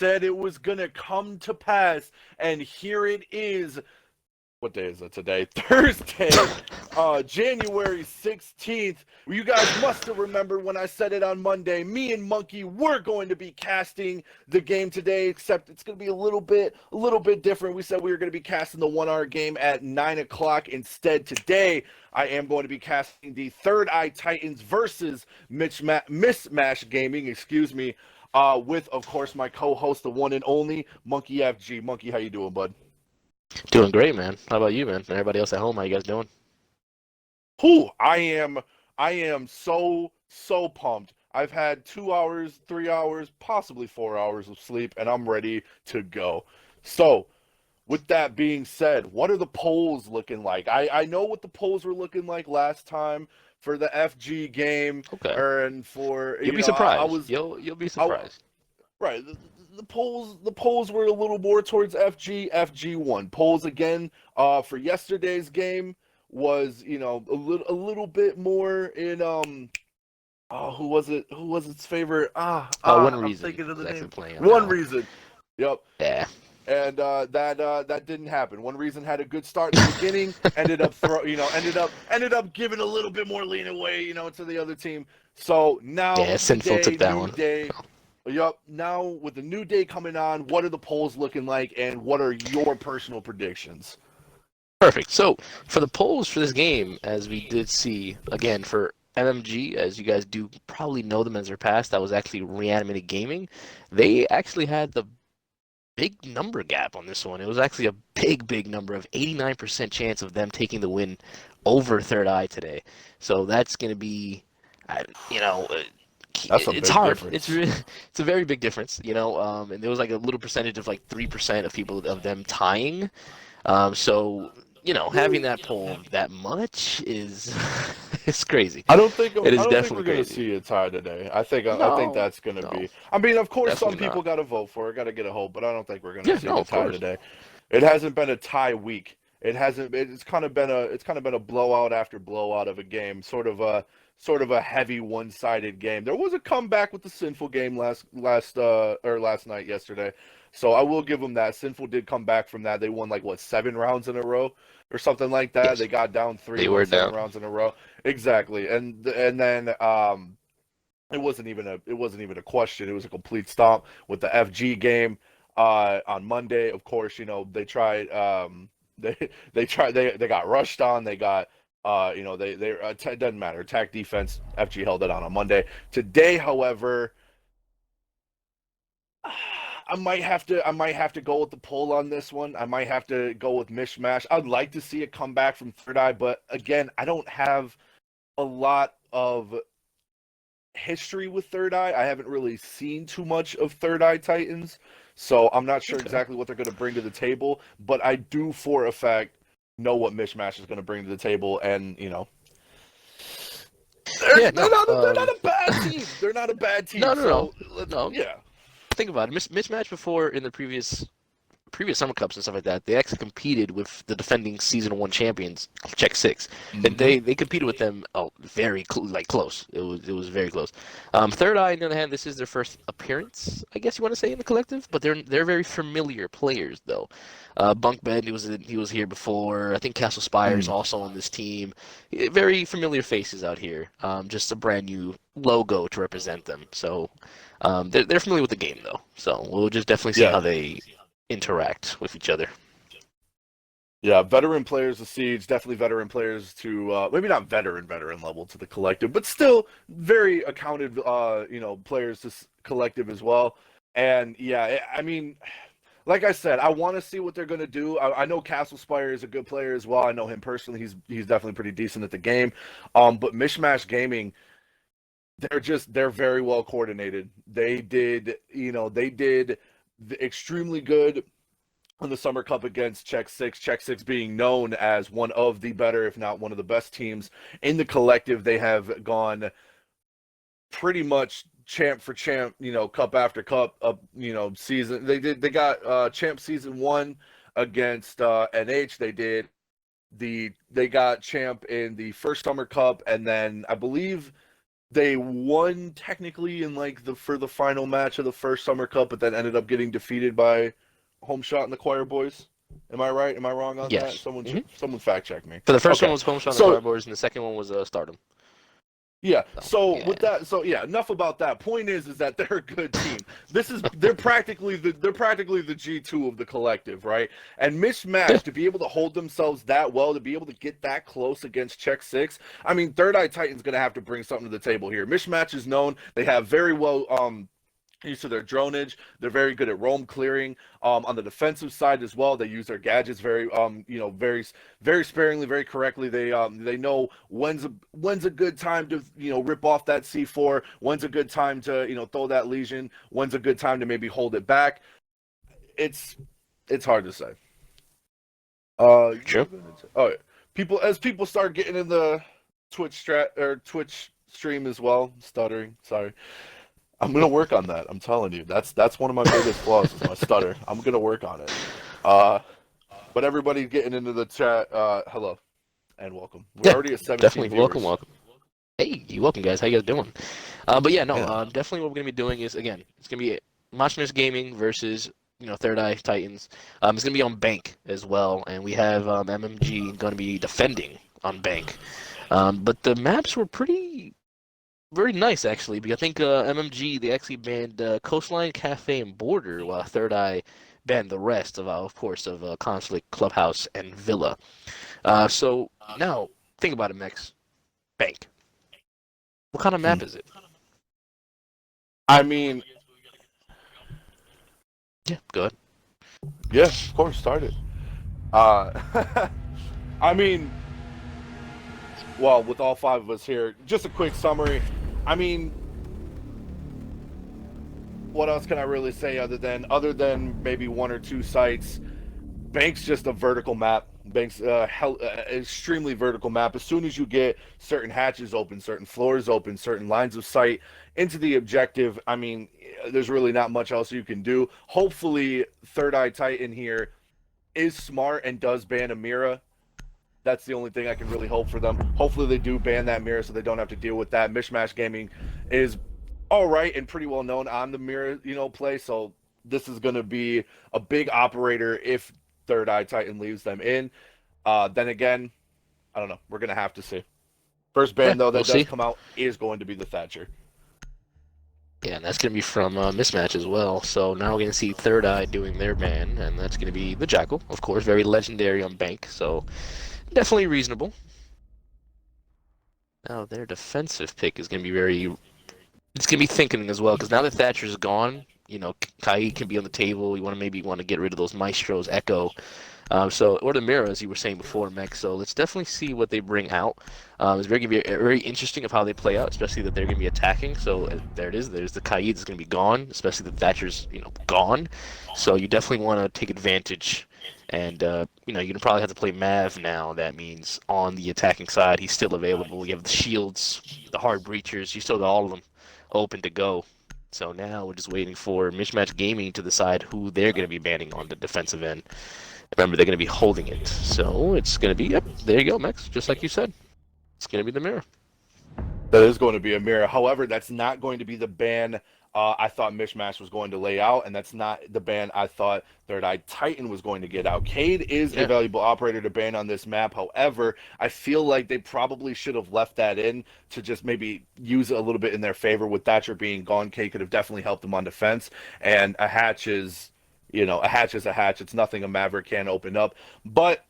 said it was going to come to pass, and here it is. What day is it today? Thursday, January 16th. You guys must have remembered when I said it on Monday. Me and Monkey were going to be casting the game today, except it's going to be a little bit different. We said we were going to be casting the 1 hour game at 9 o'clock. Instead, today, I am going to be casting the Third Eye Titans versus Mismatch Gaming, with, of course, my co-host, the one and only Monkey FG. Monkey, how you doing, bud? Doing great, man. How about you, man? Everybody else at home, how you guys doing? I am so pumped. I've had 2 hours, 3 hours, possibly 4 hours of sleep, and I'm ready to go. So, with that being said, what are the polls looking like? I know what the polls were looking like last time for the FG game, Okay. and for You'll be surprised. You'll be surprised. Right. The polls were a little more towards FG won. Polls again for yesterday's game was, a little bit more in who was its favorite? One I'm Reason thinking of the is name. actually playing on One that one. Reason. Yep. Yeah. And that didn't happen. One Reason had a good start in the beginning, ended up giving a little bit more lean away, to the other team. So now Yeah, Sinful today, took that new one. day. Yep. Now with the new day coming on, what are the polls looking like, and what are your personal predictions? Perfect. So, for the polls for this game, as we did see, again, for MMG, as you guys do probably know them as their past, that was actually Reanimated Gaming. They actually had the big number gap on this one. It was actually a big number of 89% chance of them taking the win over Third Eye today. So that's going to be, you know, That's a it's big hard. difference. It's a very big difference, and there was like a little percentage of like 3% of people of them tying. So having that poll that much is it's crazy. It I is don't think definitely we're gonna crazy. see a tie today. I think No, that's gonna no, be. I mean, of course, some definitely people not. got to vote for it, got to get a hope, but I don't think we're gonna Yeah, see no, a of tie course. today. It hasn't been a tie week. It hasn't. It's kind of been a blowout after blowout of a game. Sort of a heavy one-sided game. There was a comeback with the Sinful game last night yesterday. So I will give them that. Sinful did come back from that. They won like what 7 rounds in a row or something like that. They Yes, got down three, they won were seven down. rounds in a row. Exactly. And then it wasn't even a question. It was a complete stomp with the FG game on Monday. Of course, they tried they got rushed on. They got it doesn't matter. Attack defense, FG held it on Monday. Today, however, I might have to go with the pull on this one. I might have to go with Mishmash. I'd like to see it come back from Third Eye, but again, I don't have a lot of history with Third Eye. I haven't really seen too much of Third Eye Titans, so I'm not sure Okay. exactly what they're going to bring to the table. But I do, for a fact, know what Mishmash is going to bring to the table, and they're Yeah, they're no. not a, they're not a bad team. They're not a bad team. No, no, no, So no. yeah, Think about it. Mismatch before in the previous Summer Cups and stuff like that, they actually competed with the defending Season 1 champions, Check Six, and mm-hmm. they competed with them very close. It was very close. Third Eye, on the other hand, this is their first appearance, I guess you want to say, in the collective, but they're very familiar players though. Bunkbed, he was here before. I think Castle Spire is also on this team. Very familiar faces out here. Just a brand new logo to represent them. So they're familiar with the game though. So we'll just definitely see Yeah. how they interact with each other. Yeah, veteran players to Siege, definitely veteran players to maybe not veteran level to the collective, but still very accounted players to collective as well. And yeah, I mean, like I said, I want to see what they're going to do. I know Castle Spire is a good player as well. I know him personally. He's definitely pretty decent at the game. But Mishmash Gaming, they're very well coordinated. They did extremely good in the Summer Cup against Check Six. Check Six being known as one of the better, if not one of the best teams in the collective. They have gone pretty much champ for champ, cup after cup, season. They got champ season 1 against NH. They got champ in the first Summer Cup, and then I believe they won technically in like for the final match of the first Summer Cup, but then ended up getting defeated by Home Shot and the Choir Boys. Am I right? Am I wrong on that? Yes. Someone Hmm. someone fact check me. So the first one Okay. was Home Shot and the So Cardboards, and the second one was Stardom. yeah. So So with yeah, that, so yeah, enough about that. Point is that they're a good team. They're practically the G2 of the collective, right? And yeah, Mismatch to be able to hold themselves that well, to be able to get that close against Check Six. I mean, Third Eye Titan's gonna have to bring something to the table here. Mismatch is known; they have very well used to their dronage. They're very good at roam clearing. On the defensive side as well, they use their gadgets very, very sparingly, very correctly. They know when's a good time to, rip off that C4. When's a good time to, throw that lesion. When's a good time to maybe hold it back. It's it's hard to say. true. Oh, people start getting in the Twitch stream as well. Stuttering, sorry. I'm gonna work on that. I'm telling you, that's one of my biggest flaws is my stutter. I'm gonna work on it. Uh, but everybody getting into the chat, hello and welcome. We're Yeah, already at 17 definitely. Welcome, viewers. welcome. Hey, you welcome, guys. How you guys doing? But yeah, no, Yeah. definitely what we're gonna be doing is again, it's gonna be Machina's Gaming versus Third Eye Titans. It's gonna be on Bank as well, and we have MMG gonna be defending on Bank. But the maps were pretty very nice actually, because I think MMG they actually banned Coastline, Cafe, and Border, while Third Eye banned the rest of course, of Conflict, Clubhouse, and Villa. So now think about it, Max. Bank. What kind of Hmm. map is it? I mean, Yeah, go ahead. yeah, of course, start it. Uh, I mean, well, with all five of us here, just a quick summary. I mean, what else can I really say other than maybe one or two sites? Bank's just a vertical map. Bank's extremely vertical map. As soon as you get certain hatches open, certain floors open, certain lines of sight into the objective, I mean, there's really not much else you can do. Hopefully, Third Eye Titan here is smart and does ban Amira. That's the only thing I can really hope for them. Hopefully, they do ban that mirror so they don't have to deal with that. Mishmash Gaming is all right and pretty well known on the mirror, play. So this is going to be a big operator if Third Eye Titan leaves them in. Then again, I don't know. We're going to have to see. First Yeah, band though we'll that does see. come out is going to be the Thatcher. Yeah, and that's gonna be from Mismatch as well. So now we're gonna see Third Eye doing their ban, and that's gonna be the Jackal, of course, very legendary on Bank. So definitely reasonable. Now their defensive pick is gonna be very. It's gonna be thinking as well, because now that Thatcher's gone, Kai can be on the table. You want to get rid of those Maestros, Echo. Or the mirror, as you were saying before, Mech. So let's definitely see what they bring out. It's very gonna be very interesting of how they play out, especially that they're gonna be attacking. So there it is. There's the Kaid that's gonna be gone, especially the Thatcher's gone. So you definitely want to take advantage. And you're gonna probably have to play Mav now. That means on the attacking side, he's still available. You have the shields, the hard breachers. You still got all of them open to go. So now we're just waiting for Mismatch Gaming to decide who they're going to be banning on the defensive end. Remember, they're going to be holding it. So it's going to be, yep, there you go, Max. Just like you said. It's going to be the mirror. That is going to be a mirror. However, that's not going to be the ban I thought Mishmash was going to lay out, and that's not the ban I thought Third Eye Titan was going to get out. Cade is a Yeah. valuable operator to ban on this map. However, I feel like they probably should have left that in to just maybe use it a little bit in their favor. With Thatcher being gone, Cade could have definitely helped them on defense. And a hatch is, a hatch is a hatch. It's nothing a Maverick can open up. But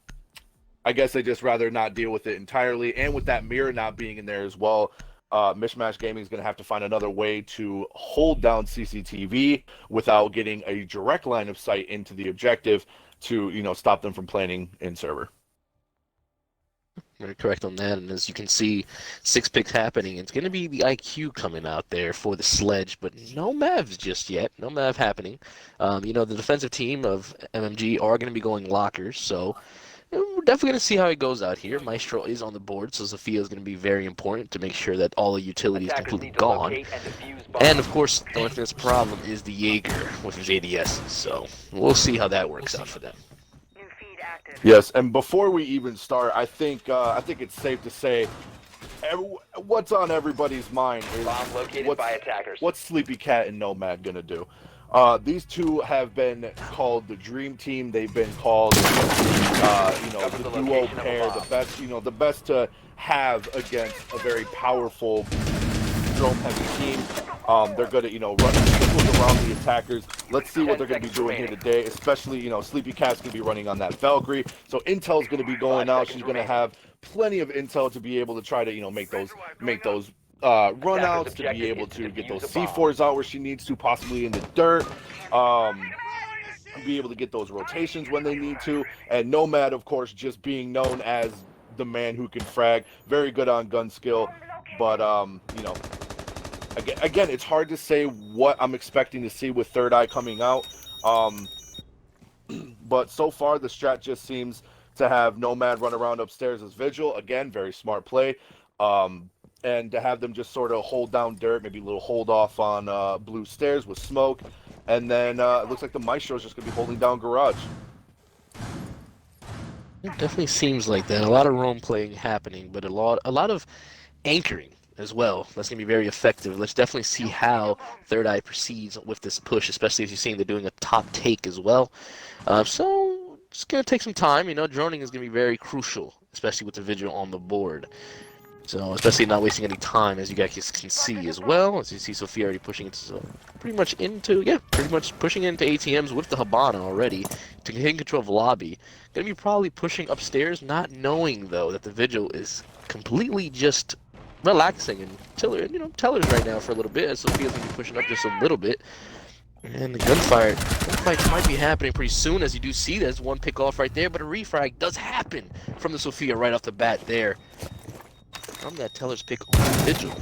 I guess they just rather not deal with it entirely. And with that mirror not being in there as well, Mishmash Gaming is going to have to find another way to hold down CCTV without getting a direct line of sight into the objective to, stop them from planning in server. Very correct on that. And as you can see, 6 picks happening. It's going to be the IQ coming out there for the sledge, but no Mavs just yet. No Mav happening. The defensive team of MMG are going to be going lockers, so we're definitely going to see how it goes out here. Maestro is on the board, so Sophia is going to be very important to make sure that all the utility is completely gone. And of course, the only thing that's a problem is the Jaeger with his ADSs, so we'll see how that works out for them. Yes, and before we even start, I think it's safe to say what's on everybody's mind is Bomb located by attackers. what's Sleepy Cat and Nomad gonna do? These two have been called the dream team. They've been called, the duo pair, the best, the best to have against a very powerful drone-heavy team. They're good at, running circles around the attackers. Let's see what they're going to be doing here today, especially, Sleepy Cat's going to be running on that Valkyrie. So Intel's going to be going out. She's going to have plenty of intel to be able to try to, make those runouts, to be able to get those C4s out where she needs to, possibly in the dirt. Be able to get those rotations when they need to. And Nomad, of course, just being known as the man who can frag. Very good on gun skill. But, again, it's hard to say what I'm expecting to see with Third Eye coming out. But so far, the strat just seems to have Nomad run around upstairs as Vigil. Again, very smart play. And to have them just sort of hold down dirt, maybe a little hold off on blue stairs with smoke. And then it looks like the Maestro is just going to be holding down garage. It definitely seems like that. A lot of roam playing happening, but a lot of anchoring as well. That's going to be very effective. Let's definitely see how Third Eye proceeds with this push, especially as you're seeing they're doing a top take as well. So it's going to take some time. Droning is going to be very crucial, especially with the Vigil on the board. So, especially not wasting any time, as you guys can see as well. As you see Sophia already pushing pretty much into ATMs with the Habana already to gain control of the lobby. Gonna be probably pushing upstairs, not knowing though that the Vigil is completely just relaxing and tellers right now for a little bit. As Sophia's gonna be pushing up just a little bit. And the gunfight might be happening pretty soon, as you do see there's one pick off right there, but a refrag does happen from the Sophia right off the bat there. From that teller's pick on Vigil.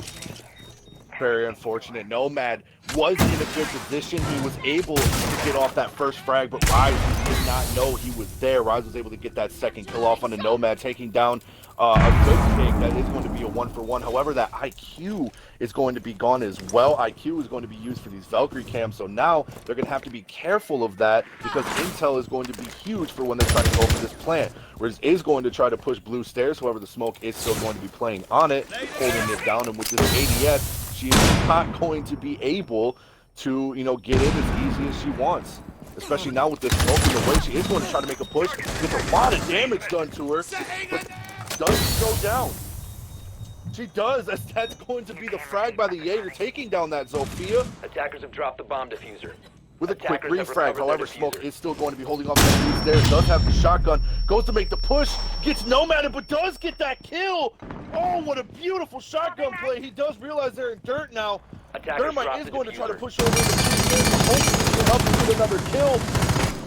Very unfortunate. Nomad was in a good position. He was able to get off that first frag, but Rise did not know he was there. Rise was able to get that second kill off on the Nomad, taking down a good take that is going to be a 1-for-1. However, that IQ is going to be gone as well. IQ is going to be used for these Valkyrie cams, so now they're going to have to be careful of that, because intel is going to be huge for when they try to go for this plant. Riz is going to try to push blue stairs, however the smoke is still going to be playing on it, holding it down, and with this ADS, she is not going to be able to, get in as easy as she wants. Especially now with this smoke in the way, she is going to try to make a push, gets a lot of damage done to her, but doesn't go down. She does, as that's going to be the frag by the Jaeger, taking down that Zofia. Attackers have dropped the bomb diffuser. With a quick refrag, however, smoke is still going to be holding off the blue stairs, does have the shotgun, goes to make the push, gets Nomad, but does get that kill! Oh, what a beautiful shotgun play! He does realize they're in dirt now. Thermite is going to try to push over the blue stairs, hopefully he'll help him get another kill.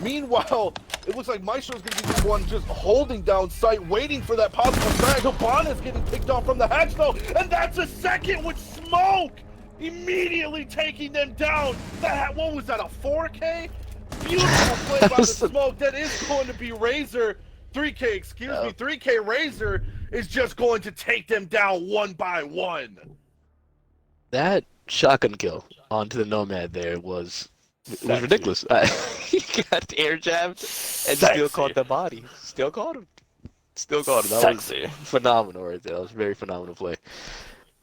Meanwhile, it looks like Maestro's going to be the one just holding down sight, waiting for that possible frag. Habana's getting picked off from the hatch, though, and that's a second with smoke! Immediately taking them down. What was that, a 4K? Beautiful play by the smoke. That is going to be Razor. 3K, excuse me. 3K Razor is just going to take them down one by one. That shotgun kill onto the Nomad there was ridiculous. He got air jabbed and still caught the body. Still caught him. That was phenomenal right there. That was a very phenomenal play.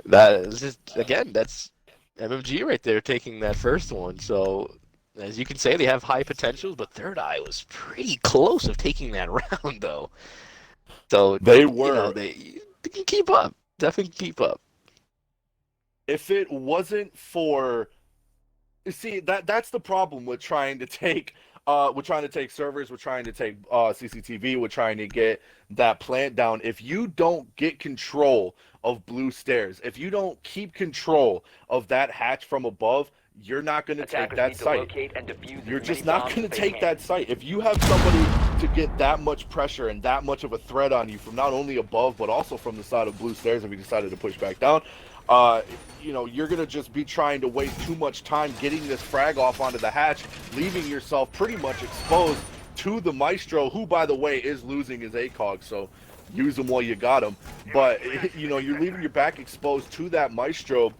That is just, again, that's MMG right there taking that first one. So, as you can say, they have high potentials, but Third Eye was pretty close of taking that round, though. So they were. They can keep up. Definitely keep up. If it wasn't for, you see, that's the problem with trying to take. We're trying to take servers, we're trying to take CCTV, we're trying to get that plant down. If you don't get control of blue stairs, if you don't keep control of that hatch from above, you're not going to take that site. You're just not going to take that site. If you have somebody to get that much pressure and that much of a threat on you from not only above, but also from the side of blue stairs, if you decided to push back down, you're going to just be trying to waste too much time getting this frag off onto the hatch, leaving yourself pretty much exposed to the Maestro, who, by the way, is losing his ACOG, so use him while you got him. But, you're leaving your back exposed to that Maestro,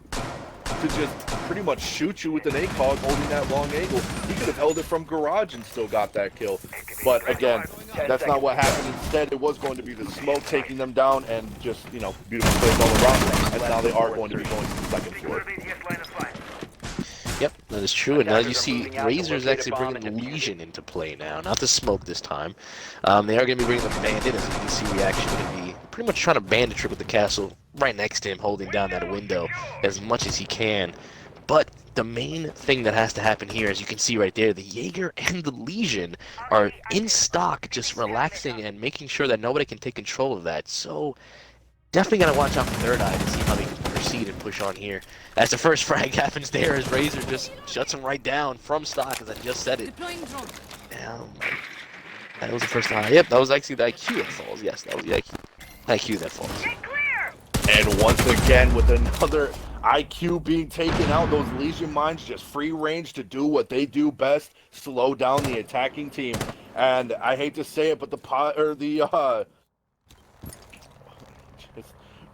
to just pretty much shoot you with an ACOG holding that long angle. He could have held it from garage and still got that kill. But again, that's not what happened. Instead, it was going to be the smoke taking them down and just, you know, beautiful plays all around. And now they are going to be going to the second floor. Yep, that is true. And now you see Razor's actually bringing the Legion into play now, not the smoke this time. They are going to be bringing the Bandit, as you can see, Reaction going to be pretty much trying to bandit trick with the castle right next to him, holding down that window as much as he can. But the main thing that has to happen here, as you can see right there, the Jaeger and the Legion are in stock, just relaxing and making sure that nobody can take control of that. So definitely got to watch out for Third Eye to see how they can proceed and push on here. As the first frag happens there, as Razor just shuts him right down from stock, as I just said it. That was the first time. Yep, that was actually the IQ that falls. Yes, that was the IQ that falls. And once again, with another IQ being taken out, those Legion mines just free range to do what they do best, slow down the attacking team. And I hate to say it, but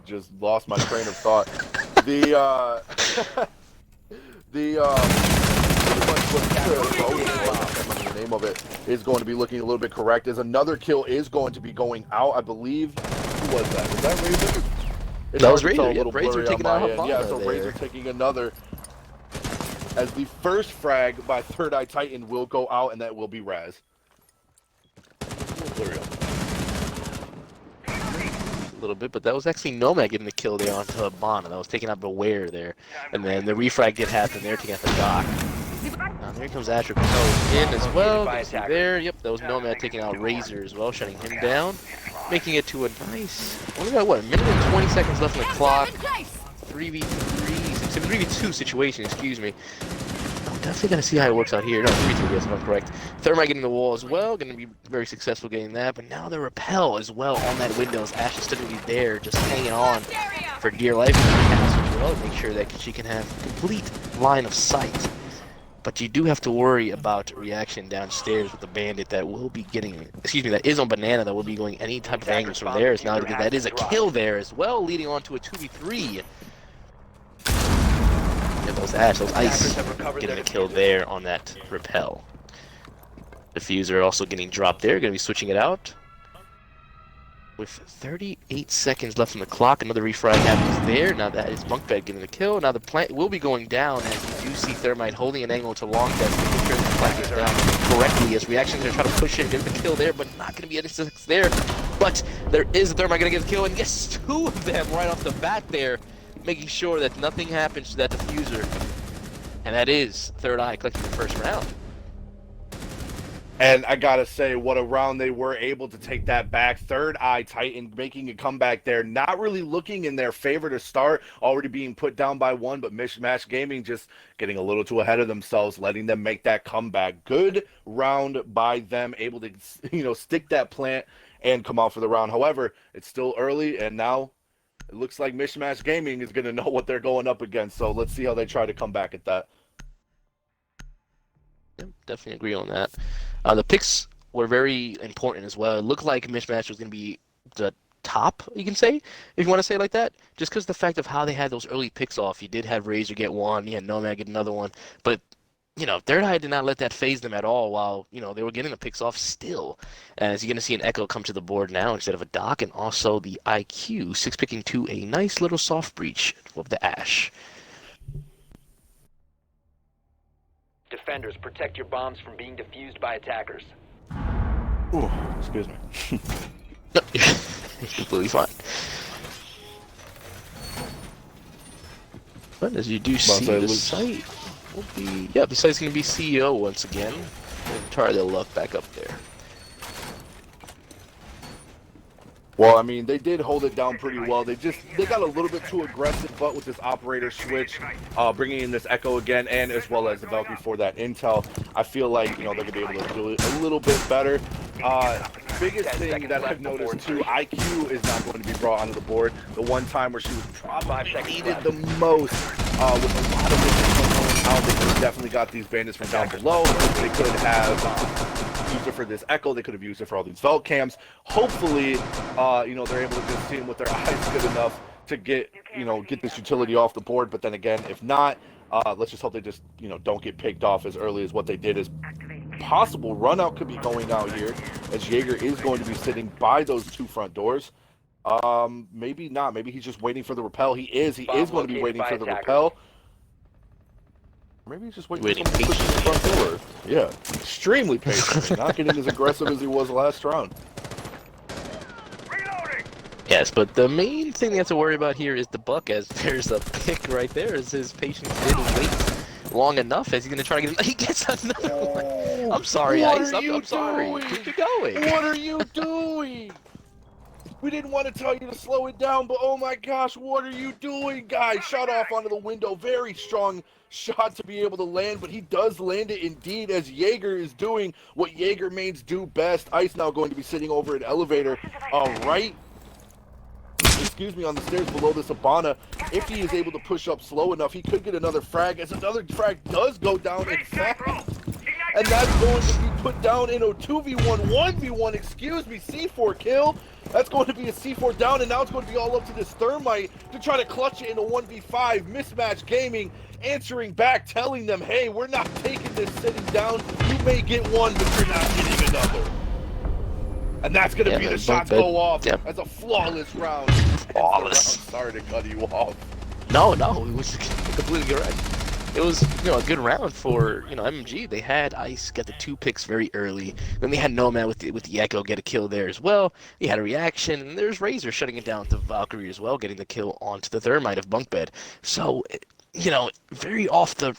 just lost my train of thought. The name of it is going to be looking a little bit correct. As another kill is going to be going out, I believe. Who was that? Was that Razor? That was Razor. Yeah, Razor taking out Havana. Yeah, so Razor taking another. As the first frag by Third Eye Titan will go out, and that will be Raz. A little bit, but that was actually Nomad getting the kill there onto Habana. That was taking out Beware there. And then the refrag did happen there, taking out the dock. Now there comes Asher in as well. There, yep, that was Nomad taking out Razor as well, shutting him down. Making it to a nice, only got what, a minute and 20 seconds left on the clock. 3v2 situation, excuse me. I'm definitely going to see how it works out here. No, 3v2, yes, if I'm correct. Thermite getting the wall as well, going to be very successful getting that. But now the repel as well on that window. Ash is still going to be there, just hanging on for dear life in the castle as well. Make sure that she can have complete line of sight. But you do have to worry about reaction downstairs with the bandit that will be getting, excuse me, that is on Banana, that will be going any type of angles from there. Now that is a kill there as well, leading on to a 2v3. Yeah, those Ash, those Ice getting a kill there on that repel. Diffuser also getting dropped there, going to be switching it out. With 38 seconds left on the clock, another refrag happens there. Now that is Bunkbed getting the kill. Now the plant will be going down, as you do see Thermite holding an angle to long death, making sure the plant is down correctly. As Reaction's going to try to push in, get the kill there, but not going to be any success there. But there is Thermite going to get the kill, and yes, two of them right off the bat there, making sure that nothing happens to that diffuser. And that is Third Eye collecting the first round. And I gotta say, what a round they were able to take that back. Third Eye Titan making a comeback there. Not really looking in their favor to start, already being put down by one, but Mishmash Gaming just getting a little too ahead of themselves, letting them make that comeback. Good round by them, able to, stick that plant and come out for the round. However, it's still early, and now it looks like Mishmash Gaming is going to know what they're going up against. So let's see how they try to come back at that. Yep, definitely agree on that. The picks were very important as well. It looked like Mishmash was going to be the top, you can say, if you want to say it like that. Just because the fact of how they had those early picks off. You did have Razor get one, you had Nomad get another one. But, Third Eye did not let that phase them at all while, they were getting the picks off still. And as you're going to see an Echo come to the board now instead of a Doc, and also the IQ, 6-picking to a nice little soft breach of the Ash. Defenders, protect your bombs from being defused by attackers. Ooh, excuse me. No, you're completely fine. But as you do see, the site will be... Yeah, the site's going to be CEO once again. And try their luck back up there. Well, I mean, they did hold it down pretty well. They got a little bit too aggressive, but with this operator switch, bringing in this Echo again, and as well as the Valkyrie for that intel, I feel like, they're going to be able to do it a little bit better. Biggest thing that I've noticed too, IQ is not going to be brought onto the board. The one time where she was probably needed the most, with a lot of wishes going out, they could have definitely got these bandits from down below. They could have used it for this Echo. They could have used it for all these Velt cams. Hopefully, they're able to just see them with their eyes good enough to get this utility off the board. But then again, if not, let's just hope they just don't get picked off as early as what they did. As possible run out could be going out here, as Jaeger is going to be sitting by those 2 front doors. Maybe not. Maybe he's just waiting for the rappel. He is going to be waiting for the rappel. Maybe he's just waiting for someone to push the front door. Yeah, extremely patient. Not getting as aggressive as he was last round. Yes, but the main thing they have to worry about here is the buck, as there's a pick right there, as his patience didn't wait long enough, as he's going to try to get him. He gets another one. I'm sorry, Ice. I'm sorry. Keep it going. What are you doing? We didn't want to tell you to slow it down, but oh my gosh, what are you doing, guys? Shot off onto the window. Very strong shot to be able to land, but he does land it indeed, as Jaeger is doing what Jaeger mains do best. Ice now going to be sitting over an elevator right, excuse me, on the stairs below this Hibana. If he is able to push up slow enough, he could get another frag, as another frag does go down in fact. And that's going to be put down in a 2v1, 1v1, excuse me, C4 kill. That's going to be a C4 down, and now it's going to be all up to this Thermite to try to clutch it in a 1v5. Mismatch Gaming answering back, telling them, hey, we're not taking this sitting down. You may get one, but you're not getting another. And that's going to be the shots go off. That's a flawless round. Flawless. Sorry to cut you off. No, it was completely correct. It was, a good round for, MMG. They had Ice get the 2 picks very early. Then they had Nomad with the Echo get a kill there as well. He had a reaction, and there's Razor shutting it down to Valkyrie as well, getting the kill onto the Thermite of Bunkbed. So, very off the...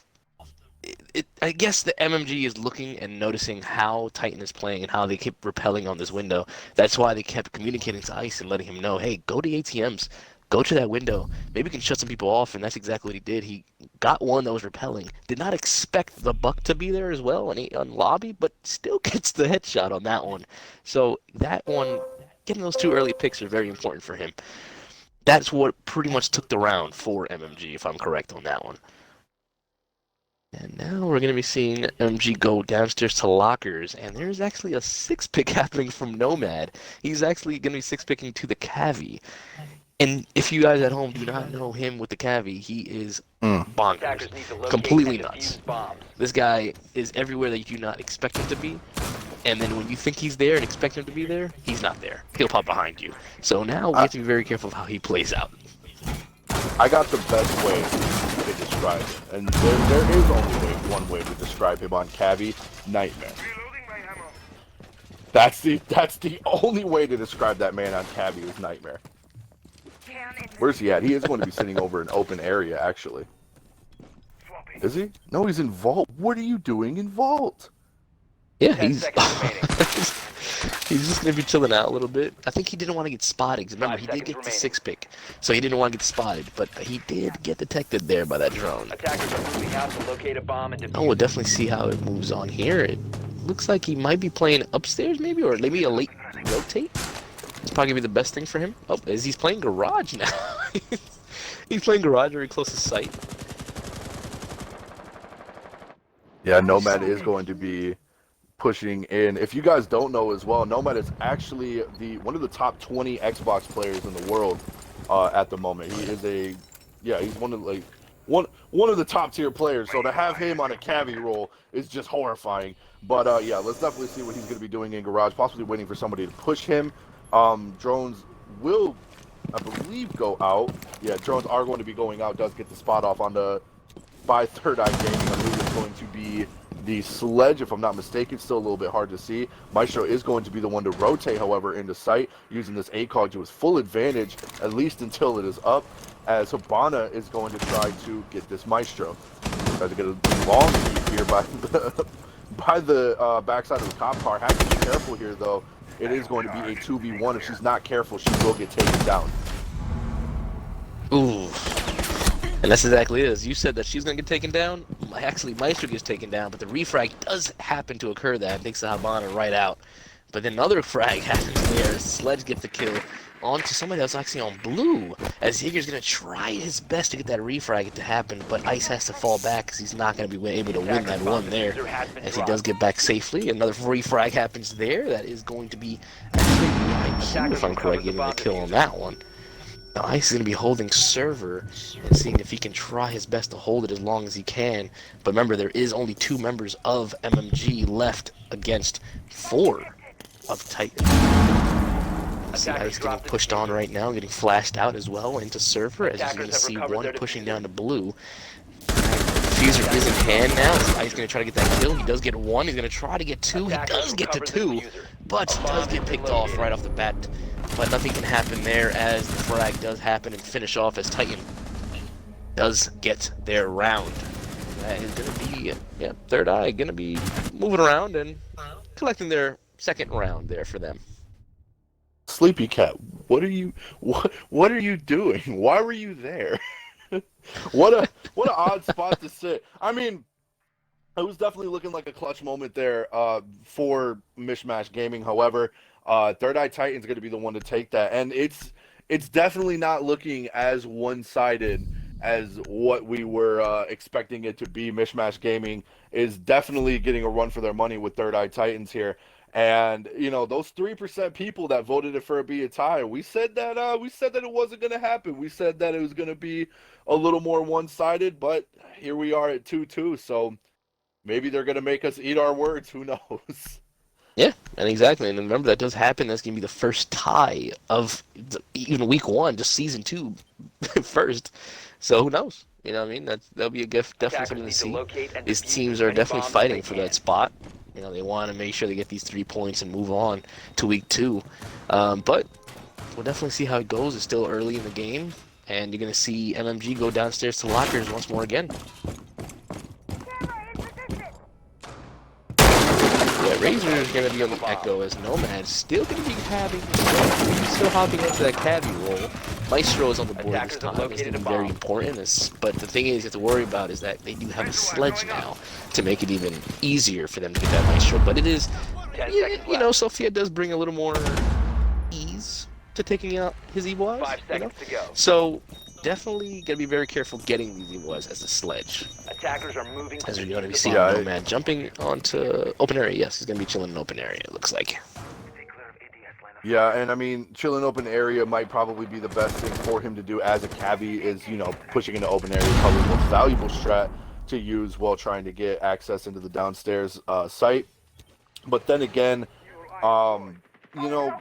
I guess the MMG is looking and noticing how Titan is playing and how they keep repelling on this window. That's why they kept communicating to Ice and letting him know, hey, go to ATMs. Go to that window. Maybe we can shut some people off, and that's exactly what he did. He got one that was repelling. Did not expect the buck to be there as well on lobby, but still gets the headshot on that one. So that one, getting those 2 early picks are very important for him. That's what pretty much took the round for MMG, if I'm correct on that one. And now we're going to be seeing MMG go downstairs to lockers, and there's actually a 6-pick happening from Nomad. He's actually going to be 6-picking to the Cavi. And if you guys at home do not know him with the Cavi, he is bonkers. Completely nuts. This guy is everywhere that you do not expect him to be. And then when you think he's there and expect him to be there, he's not there. He'll pop behind you. So now we have to be very careful of how he plays out. I got the best way to describe it. And there is only one way to describe him on Cavi: Nightmare. That's the only way to describe that man on Cavi is Nightmare. Where's he at? He is going to be sitting over an open area, actually. Is he? No, he's in Vault. What are you doing in Vault? Yeah, he's just going to be chilling out a little bit. I think he didn't want to get spotted. Remember, he did get the 6-pick, so he didn't want to get spotted. But he did get detected there by that drone. Attackers are moving out to locate a bomb and defuse. We'll definitely see how it moves on here. It looks like he might be playing upstairs, maybe, or maybe a late rotate. It's probably gonna be the best thing for him. Oh, as he's playing Garage now. He's playing Garage very close to sight. Yeah, Nomad is going to be pushing in. If you guys don't know as well, Nomad is actually one of the top 20 Xbox players in the world at the moment. He is he's one of the top tier players. So to have him on a Cavi role is just horrifying. But yeah, let's definitely see what he's going to be doing in Garage. Possibly waiting for somebody to push him. Drones will, I believe, go out. Yeah, drones are going to be going out. Does get the spot off on by Third Eye Gaming. I believe it's going to be the Sledge, if I'm not mistaken. Still a little bit hard to see. Maestro is going to be the one to rotate, however, into sight, using this ACOG to his full advantage, at least until it is up, as Hibana is going to try to get this Maestro. Tries to get a long lead here by the backside of the cop car. Has to be careful here, though. It is going to be a 2v1. If she's not careful, she will get taken down. Ooh. And that's exactly it. As you said that she's going to get taken down. Actually, Maestro gets taken down, but the refrag does happen to occur that takes the Hibana right out. But then another frag happens there. Sledge gets the kill onto somebody that's actually on blue. As Jaeger's going to try his best to get that refrag to happen, but Ice has to fall back because he's not going to be able to win that one there. As he does get back safely. Another refrag happens there. That is going to be actually right here, if I'm correct, getting the kill on that one. Now Ice is going to be holding server and seeing if he can try his best to hold it as long as he can. But remember, there is only 2 members of MMG left against 4 of Titan. See Ice getting pushed on right now, getting flashed out as well into server, as you're going to see one pushing down to blue. Diffuser is in hand now. Ice going to try to get that kill. He does get 1. He's going to try to get 2. He does get to 2, but does get picked off right off the bat. But nothing can happen there as the frag does happen and finish off as Titan does get their round. That is going to be, Third Eye going to be moving around and collecting their second round there for them. Sleepy Cat, what are you doing? Why were you there? what an odd spot to sit. I mean, it was definitely looking like a clutch moment there for Mishmash Gaming. However, Third Eye Titan's going to be the one to take that, and it's definitely not looking as one-sided as what we were expecting it to be. Mishmash Gaming is definitely getting a run for their money with Third Eye Titans here. And you know, those 3% people that voted it for it be a tie, we said that it wasn't going to happen. We said that it was going to be a little more one-sided, but here we are at 2-2. So maybe they're going to make us eat our words. Who knows? Yeah, and exactly. And remember, that does happen. That's going to be the first tie of even week 1, just season 2 first. So who knows? You know what I mean? That'll be a gift, definitely something to see. These teams are definitely fighting for that spot. You know, they want to make sure they get these 3 points and move on to week 2. But we'll definitely see how it goes. It's still early in the game, and you're going to see MMG go downstairs to lockers once more again. Yeah, Razor is going to be on the Echo as Nomad still going to be still hopping into that cavi role. Maestro is on the board this time. It's going to be very important. But the thing is, you have to worry about is that they do have a sledge now to make it even easier for them to get that Maestro. But it is, you know, Sophia does bring a little more ease to taking out his Evil Eyes. 5 seconds to go. So definitely got to be very careful getting these Evil Eyes as a sledge. Attackers are moving. As you're going to be seeing Nomad jumping onto open area. Yes, he's going to be chilling in open area, it looks like. Yeah, and I mean, chilling open area might probably be the best thing for him to do as a cavi. Is, you know, pushing into open area is probably the most valuable strat to use while trying to get access into the downstairs site. But then again, you know,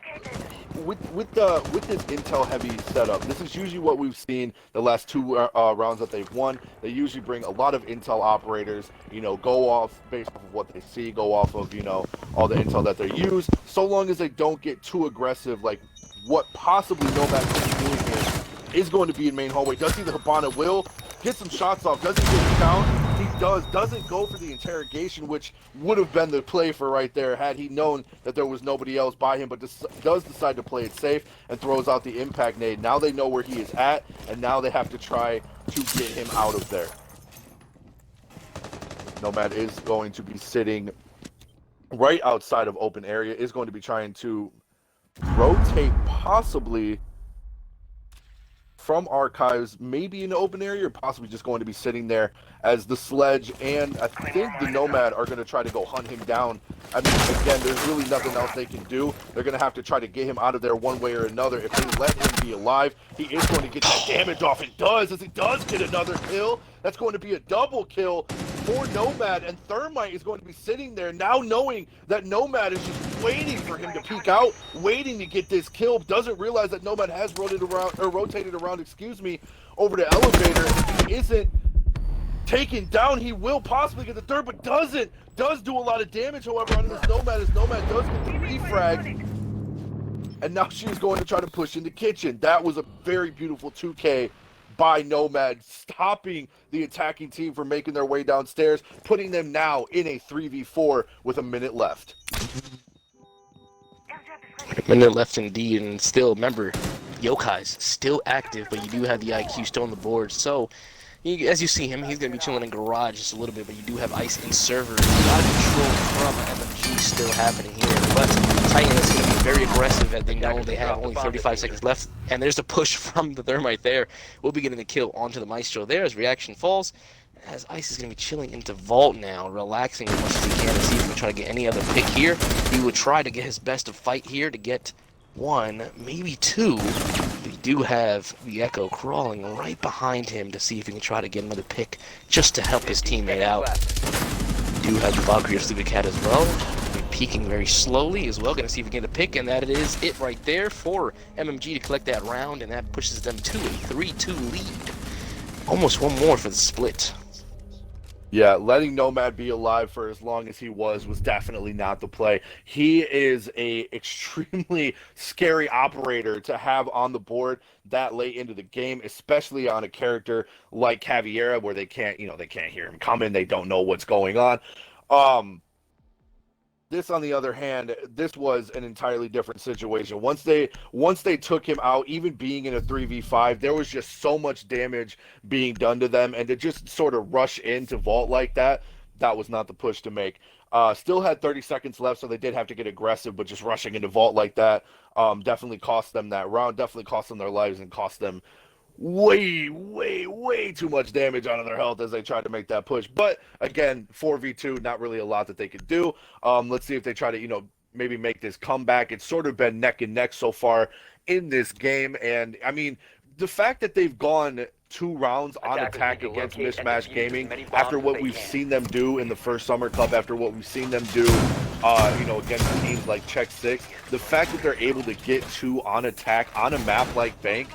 with this intel heavy setup, this is usually what we've seen the last 2 rounds that they've won. They usually bring a lot of intel operators, you know, go off based off of what they see, go off of, you know, all the intel that they use, so long as they don't get too aggressive. Like what possibly Nomad could be doing here is going to be in main hallway. Does he the Habana will get some shots off? Does he get a count? He doesn't go for the interrogation, which would have been the play for right there had he known that there was nobody else by him, but does decide to play it safe and throws out the impact nade. Now they know where he is at, and now they have to try to get him out of there. Nomad is going to be sitting right outside of open area, is going to be trying to rotate possibly from archives, maybe in the open area, or possibly just going to be sitting there as the sledge and I think the Nomad are going to try to go hunt him down. I mean, again, there's really nothing else they can do. They're going to have to try to get him out of there one way or another. If they let him be alive, he is going to get that damage off. It does, as he does get another kill. That's going to be a double kill for Nomad, and Thermite is going to be sitting there now knowing that Nomad is just waiting for him to peek out, waiting to get this kill. Doesn't realize that Nomad has rotated around, over the elevator. If he isn't taken down, he will possibly get the third, but does do a lot of damage, however, on this Nomad, as Nomad does get the refrag. And now she's going to try to push in the kitchen. That was a very beautiful 2K by Nomad, stopping the attacking team from making their way downstairs, putting them now in a 3v4 with a minute left. A minute left indeed, and still, remember, Yokai's still active, but you do have the IQ still on the board, so as you see him, he's going to be chilling in garage just a little bit, but you do have Ice in server. A lot of control from MMG still happening here, but Titan is going to be very aggressive as they know they have only 35 seconds left, and there's a push from the Thermite there. We'll be getting the kill onto the Maestro there as reaction falls, as Ice is going to be chilling into Vault now, relaxing as much as he can to see if he can try to get any other pick here. He would try to get his best of fight here to get one, maybe two. We do have the Echo crawling right behind him to see if he can try to get another pick just to help his 15 teammate seconds out. left. We do have the Valkyrie of Sleepy Cat as well. Peeking very slowly as well. Gonna see if we can get a pick, and that is it right there for MMG to collect that round, and that pushes them to a 3-2 lead. Almost one more for the split. Yeah, letting Nomad be alive for as long as he was definitely not the play. He is a extremely scary operator to have on the board that late into the game, especially on a character like Caviera, where they can't hear him coming, they don't know what's going on. This, on the other hand, this was an entirely different situation. Once they took him out, even being in a 3v5, there was just so much damage being done to them, and to just sort of rush into Vault like that was not the push to make. Still had 30 seconds left, so they did have to get aggressive, but just rushing into Vault like that definitely cost them that round, definitely cost them their lives, and cost them way too much damage onto their health as they tried to make that push. But again, 4v2, not really a lot that they could do. Let's see if they try to, maybe make this comeback. It's sort of been neck and neck so far in this game. And I mean, the fact that they've gone 2 rounds on attack against Mismatch Gaming after what we've seen them do in the first Summer Cup, after what we've seen them do, against teams like Check 6, the fact that they're able to get 2 on attack on a map like Bank,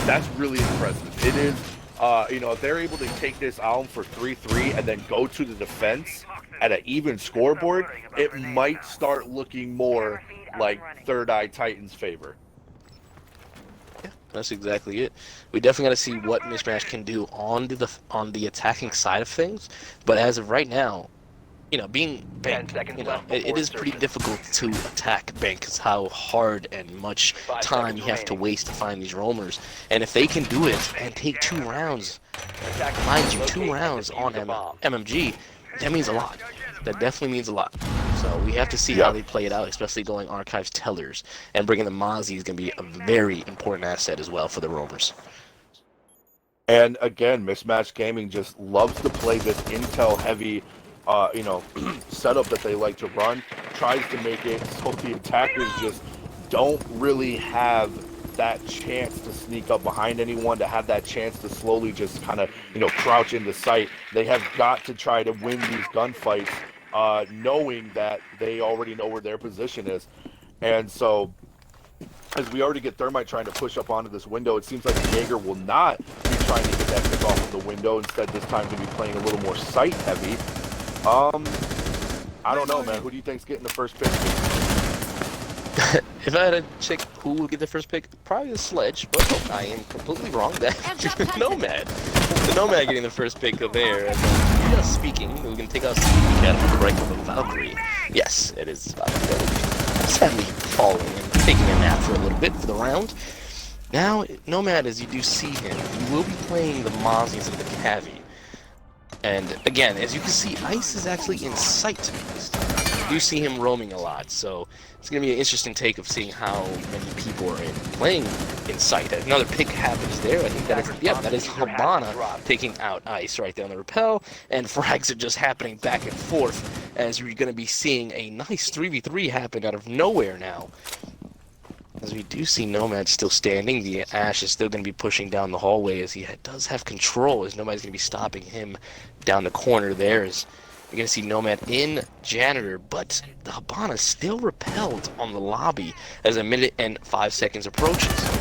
that's really impressive. It is, if they're able to take this out for 3-3 and then go to the defense at an even scoreboard, it might start looking more like Third Eye Titans' favor. Yeah, that's exactly it. We definitely got to see what Mismatch can do on the attacking side of things. But as of right now, being Bank, it is pretty difficult to attack Bank because how hard and much time you have to waste to find these roamers. And if they can do it and take 2 rounds, mind you, 2 rounds on MMG, that means a lot. That definitely means a lot. So we have to see how they play it out, especially going Archives Tellers. And bringing the Mozzie is going to be a very important asset as well for the roamers. And again, Mismatch Gaming just loves to play this intel-heavy setup that they like to run, tries to make it so the attackers just don't really have that chance to sneak up behind anyone, to have that chance to slowly just kind of, crouch into sight. They have got to try to win these gunfights, knowing that they already know where their position is. And so, as we already get Thermite trying to push up onto this window, it seems like Jaeger will not be trying to get that pick off of the window. Instead, this time to be playing a little more sight heavy. I don't know, man. Who do you think's getting the first pick? If I had to check who will get the first pick, probably the Sledge, but I am completely wrong. That Nomad. The Nomad getting the first pick of there. And, just speaking, we can take out Sleepy Cat on the right with the Valkyrie. Yes, it is sadly falling and taking a nap for a little bit for the round. Now, Nomad, as you do see him, he will be playing the Mozzies and the Cavi. And again, as you can see, Ice is actually in sight. You do see him roaming a lot, so it's going to be an interesting take of seeing how many people are playing in sight. Another pick happens there. I think that is Habana taking out Ice right there on the rappel, and frags are just happening back and forth as you're going to be seeing a nice 3v3 happen out of nowhere now. As we do see Nomad still standing, the Ash is still going to be pushing down the hallway as he does have control, as Nomad's going to be stopping him down the corner there. As you're going to see Nomad in Janitor, but the Habana still repelled on the lobby as 1 minute and 5 seconds approaches.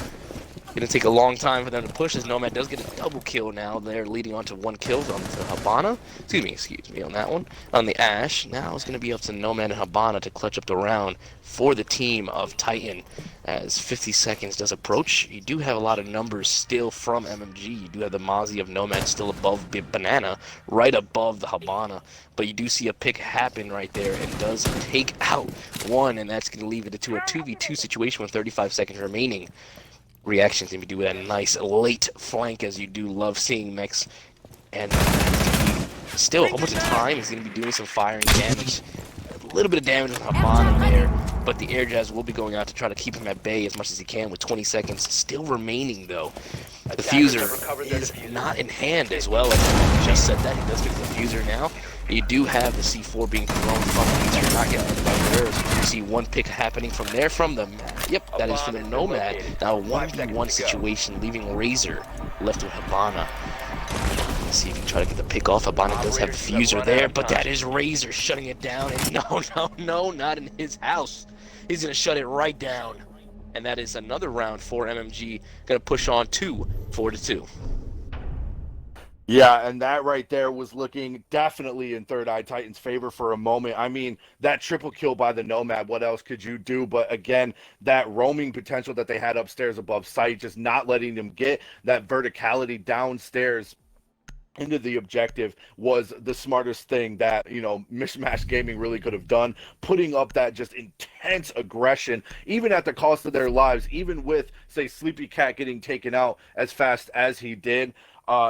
Going to take a long time for them to push as Nomad does get a double kill now. They're leading on to 1 kill on the Habana. Excuse me on that one. On the Ash, now it's going to be up to Nomad and Habana to clutch up the round for the team of Titan as 50 seconds does approach. You do have a lot of numbers still from MMG. You do have the Mozzie of Nomad still above Banana, right above the Habana. But you do see a pick happen right there and does take out 1, and that's going to leave it to a 2v2 situation with 35 seconds remaining. Reaction's going to be doing a nice late flank, as you do love seeing mechs. And still, a whole bunch of time. He's going to be doing some firing damage. A little bit of damage on Habana there, but the Air Jazz will be going out to try to keep him at bay as much as he can with 20 seconds still remaining, though. The Fuser is not in hand as well. As I just said that, he does get the Fuser now. You do have the C4 being thrown from They're not getting there. You see one pick happening from there from them. Yep, that is from the Nomad. Now 1v1 situation, leaving Razor left with Habana. Let's see if he can try to get the pick off. Habana does have a fuser there, but that is Razor shutting it down. And no, not in his house. He's going to shut it right down. And that is another round for MMG. Going to push on 4-2. Yeah, and that right there was looking definitely in Third Eye Titan's favor for a moment. I mean, that triple kill by the Nomad, what else could you do? But again, that roaming potential that they had upstairs above site, just not letting them get that verticality downstairs into the objective was the smartest thing that, you know, Mismatch Gaming really could have done, putting up that just intense aggression, even at the cost of their lives, even with, say, Sleepy Cat getting taken out as fast as he did.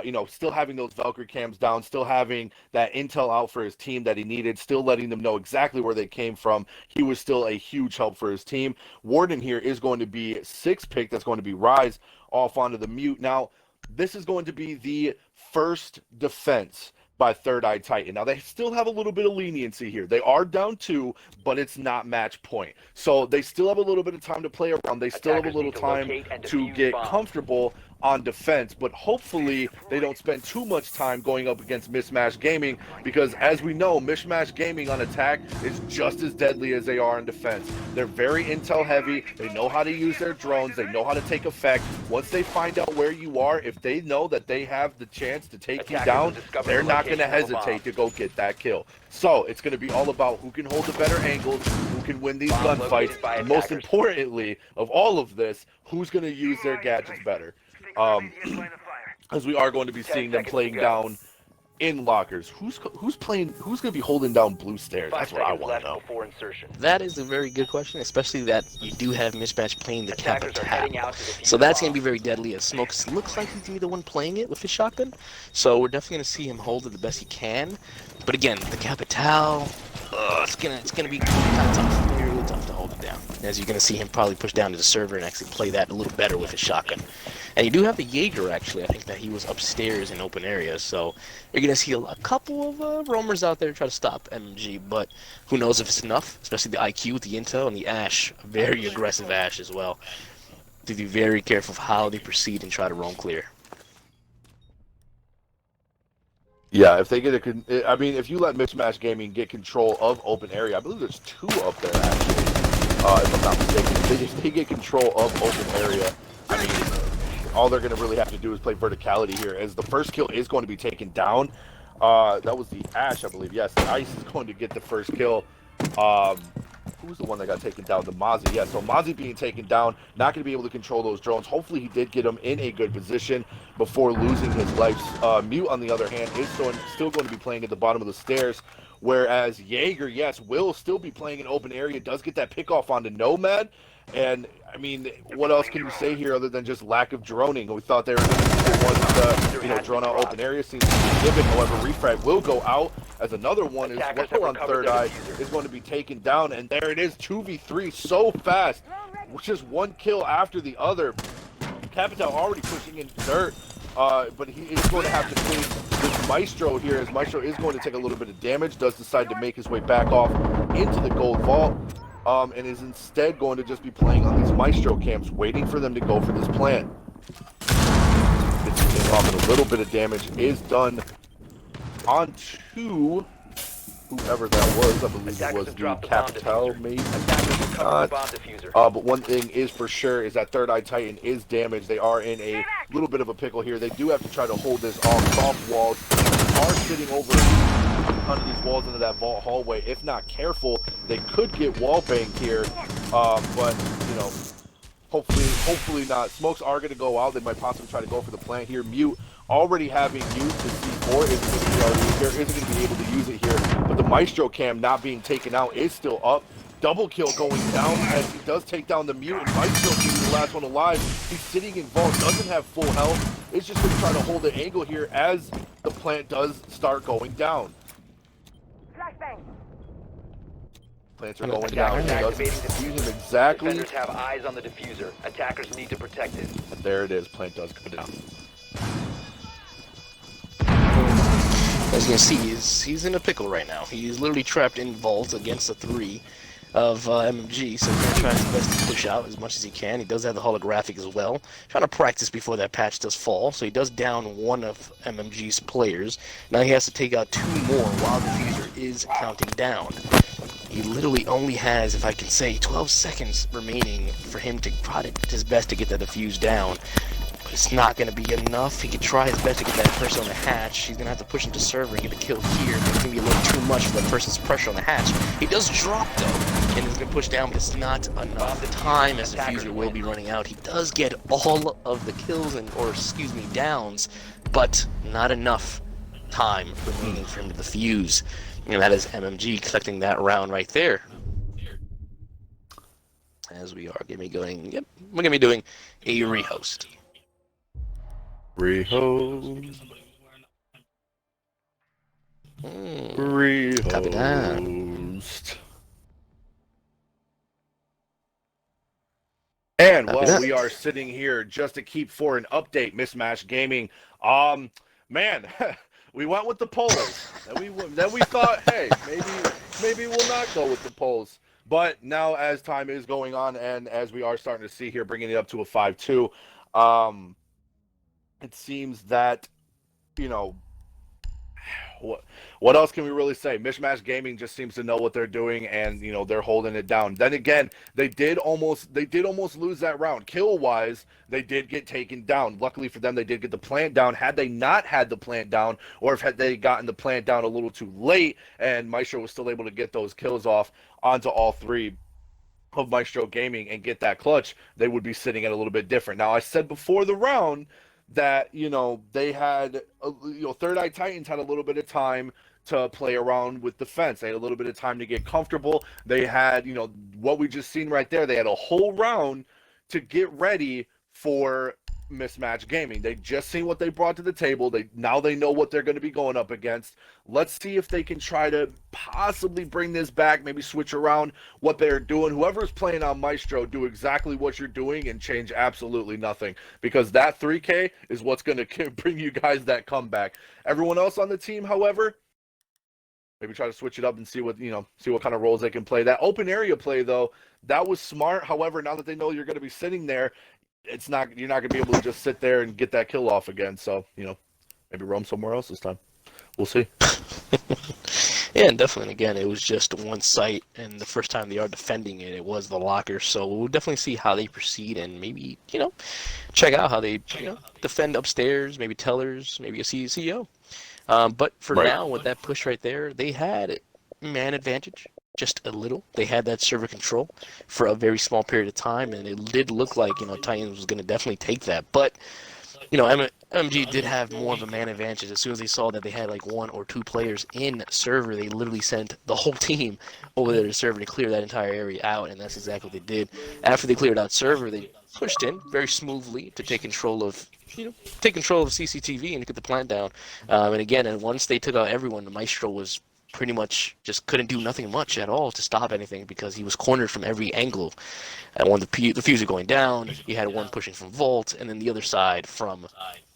You know, still having those Valkyrie cams down, still having that intel out for his team that he needed, still letting them know exactly where they came from. He was still a huge help for his team. Warden here is going to be 6th pick. That's going to be Rise off onto the mute. Now, this is going to be the first defense by Third Eye Titan. Now, they still have a little bit of leniency here. They are down 2, but it's not match point. So they still have a little bit of time to play around. They still have a little time to get comfortable on defense, but hopefully they don't spend too much time going up against Mismatch Gaming, because as we know, Mismatch Gaming on attack is just as deadly as they are in defense. They're very intel heavy. They know how to use their drones. They know how to take effect. Once they find out where you are, if they know that they have the chance to take you down, they're not going to hesitate to go get that kill. So it's going to be all about who can hold the better angles, who can win these gunfights, and most importantly of all of this, who's going to use their gadgets better. As we are going to be seeing them playing down in lockers. Who's going to be holding down blue stairs? That's what I want to know. That is a very good question, especially that you do have Mismatch playing the Capital. So that's going to be very deadly, as Smokes looks like he's going to be the one playing it with his shotgun. So we're definitely going to see him hold it the best he can. But again, the Capital, it's gonna be kind of tough. Really tough to hold it down. As you're going to see him probably push down to the server and actually play that a little better with his shotgun. And you do have the Jaeger, actually. I think that he was upstairs in open areas. So you're going to see a couple of roamers out there try to stop MMG. But who knows if it's enough, especially the IQ, the intel, and the Ash. Very aggressive Ash as well. To be very careful of how they proceed and try to roam clear. Yeah, if they get if you let Mismatch Gaming get control of open area, I believe there's 2 up there, actually. If I'm not mistaken. If they get control of open area, I mean, all they're going to really have to do is play verticality here, as the first kill is going to be taken down. That was the Ash, I believe. Yes, the Ice is going to get the first kill. Who was the one that got taken down? The Mozzie. Yeah, so Mozzie being taken down, not going to be able to control those drones. Hopefully he did get him in a good position before losing his life. Mute, on the other hand, is still going to be playing at the bottom of the stairs, whereas Jaeger, yes, will still be playing in open area, does get that pick off onto Nomad. And, I mean, what else can you say here other than just lack of droning? We thought they were going to be the ones to, drone out open area. Seems to be given. However, Refrag will go out, as another one is well on Third Eye, is going to be taken down. And there it is, 2v3 so fast. Just one kill after the other. Capital already pushing in dirt, but he is going to have to face this Maestro here, as Maestro is going to take a little bit of damage, does decide to make his way back off into the gold vault. And is instead going to just be playing on these Maestro camps, waiting for them to go for this plant. Gets off, and a little bit of damage is done onto whoever that was. I believe it was the Capital, maybe not. But one thing is for sure is that Third Eye Titan is damaged. They are in a little bit of a pickle here. They do have to try to hold this off. Soft walls are sitting over under these walls into that vault hallway. If not careful, they could get wall banged here, but you know, hopefully not. Smokes are going to go out. They might possibly try to go for the plant here. Mute already having used the C4 isn't going to be able to use it here, but the Maestro cam not being taken out is still up. Double kill going down as he does take down the Mute, and Maestro being the last one alive. He's sitting in vault, doesn't have full health. It's just going to try to hold the angle here as the plant does start going down. Plants are going down. It doesn't see him exactly. Defenders have eyes on the diffuser. Attackers need to protect it. And there it is. Plant does go down. As you can see, he's in a pickle right now. He's literally trapped in vault against the 3 of MMG, so he's going to try his best to push out as much as he can. He does have the holographic as well. Trying to practice before that patch does fall, so he does down one of MMG's players. Now he has to take out 2 more while the diffuser is counting down. He literally only has, if I can say, 12 seconds remaining for him to try his best to get that diffuse down. It's not going to be enough. He could try his best to get that person on the hatch. He's going to have to push him to server and get the kill here, but it's going to be a little too much for that person's pressure on the hatch. He does drop, though, and he's going to push down, but it's not enough time as the diffuser will be running out. He does get all of the kills, downs, but not enough time remaining for him to defuse. And that is MMG collecting that round right there. As we are going to be going, yep, we're going to be doing a rehost. Rehost. Copy that. Rehost. And while we are sitting here just to keep for an update, Mismatch Gaming, man, we went with the polls. Then we thought, hey, maybe we'll not go with the polls. But now, as time is going on, and as we are starting to see here, bringing it up to a 5-2, it seems that, you know, what else can we really say? Mismatch Gaming just seems to know what they're doing, and you know they're holding it down. Then again, they did almost lose that round. Kill wise, they did get taken down. Luckily for them, they did get the plant down. Had they not had the plant down, or if had they gotten the plant down a little too late, and Maestro was still able to get those kills off onto all 3 of Maestro Gaming and get that clutch, they would be sitting at a little bit different. Now, I said before the round that, you know, they had, Third Eye Titans had a little bit of time to play around with defense. They had a little bit of time to get comfortable. They had, what we just seen right there. They had a whole round to get ready for Mismatch Gaming. They just seen what they brought to the table. Now they know what they're going to be going up against. Let's see if they can try to possibly bring this back, maybe switch around what they're doing. Whoever's playing on Maestro, do exactly what you're doing and change absolutely nothing, because that 3K is what's going to bring you guys that comeback. Everyone else on the team, however, maybe try to switch it up and see what kind of roles they can play. That open area play, though, that was smart. However, now that they know you're going to be sitting there, you're not going to be able to just sit there and get that kill off again. So, maybe roam somewhere else this time. We'll see. Yeah, and definitely, again, it was just one site, and the first time they are defending it, it was the locker. So we'll definitely see how they proceed, and maybe, check out how they, defend upstairs, maybe tellers, maybe a CEO. But for now, with that push right there, they had man advantage. Just a little. They had that server control for a very small period of time, and it did look like, Titans was going to definitely take that. But, MMG did have more of a man advantage. As soon as they saw that they had like 1 or 2 players in server, they literally sent the whole team over there to server to clear that entire area out, and that's exactly what they did. After they cleared out server, they pushed in very smoothly to take control of CCTV and get the plant down. And again, and once they took out everyone, the Maestro was pretty much just couldn't do nothing much at all to stop anything, because he was cornered from every angle. And when the fuser going down, he had one pushing from vault, and then the other side from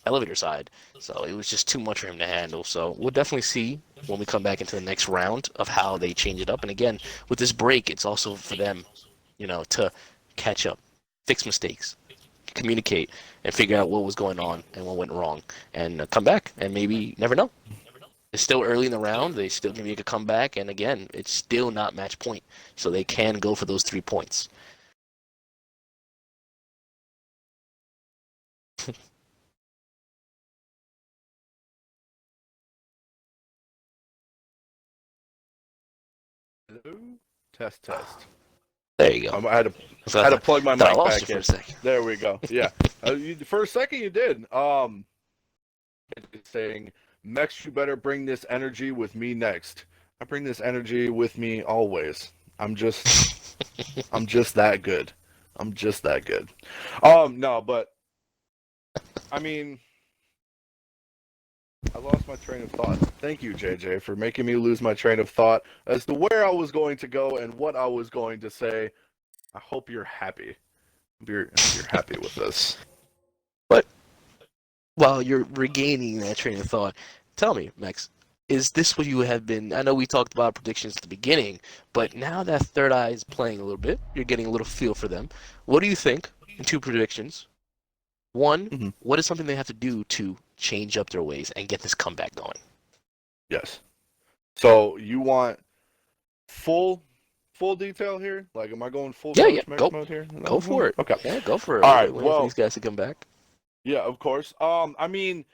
elevator side. So it was just too much for him to handle. So we'll definitely see when we come back into the next round of how they change it up. And again, with this break, it's also for them, to catch up, fix mistakes, communicate, and figure out what was going on and what went wrong, and come back and maybe never know. It's still early in the round. They still can make a comeback, and again, it's still not match point, so they can go for those 3 points. Hello? Test. There you go. I had to plug my mic back in. There we go. Yeah. For a second you did. It's saying, Mex, you better bring this energy with me next. I bring this energy with me always. I'm just that good. I'm just that good. No, but I mean, I lost my train of thought. Thank you, JJ, for making me lose my train of thought as to where I was going to go and what I was going to say. I hope you're happy. You're happy with this. But while you're regaining that train of thought, tell me, Max, is this what you have been? I know we talked about predictions at the beginning, but now that Third Eye is playing a little bit, you're getting a little feel for them. What do you think in two predictions? One, Mhm. what is something they have to do to change up their ways and get this comeback going? Yes. So you want full full detail here? Like, am I going full Yeah, yeah, Coach Max go, mode here? go for it. Okay. Yeah, go for it. All We're right. waiting for these Well, guys to come back. yeah, of course. I mean,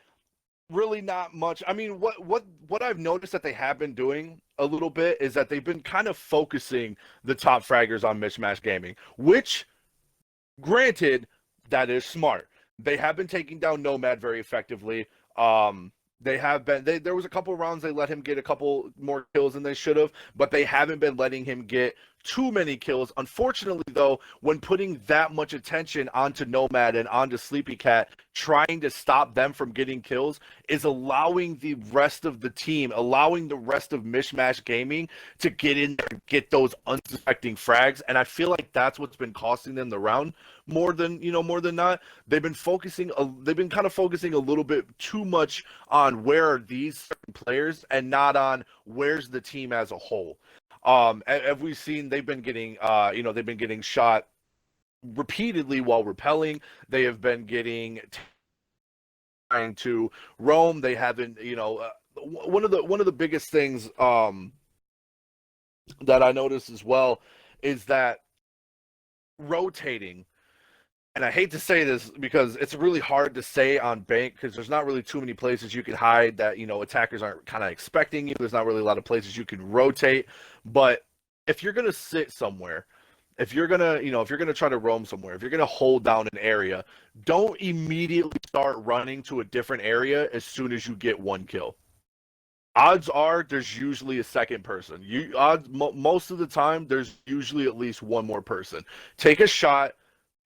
really not much. I mean, what I've noticed that they have been doing a little bit is that they've been kind of focusing the top fraggers on mismatch gaming, which, granted, that is smart. They have been taking down Nomad very effectively. They have been. There was a couple rounds they let him get a couple more kills than they should have, but they haven't been letting him get too many kills. Unfortunately, though, when putting that much attention onto Nomad and onto Sleepy Cat, trying to stop them from getting kills is allowing the rest of the team, allowing the rest of Mishmash Gaming to get in there and get those unsuspecting frags. And I feel like that's what's been costing them the round more than not. They've been kind of focusing a little bit too much on where are these certain players and not on where's the team as a whole. As we've seen, they've been getting shot repeatedly while repelling. They have been trying to roam. They haven't, one of the biggest things that I noticed as well is that rotating. And I hate to say this because it's really hard to say on bank because there's not really too many places you can hide that, attackers aren't kind of expecting you. There's not really a lot of places you can rotate. But if you're going to sit somewhere, if you're going to, if you're going to try to roam somewhere, if you're going to hold down an area, don't immediately start running to a different area as soon as you get one kill. Odds are there's usually a second person. Most of the time there's usually at least one more person. Take a shot,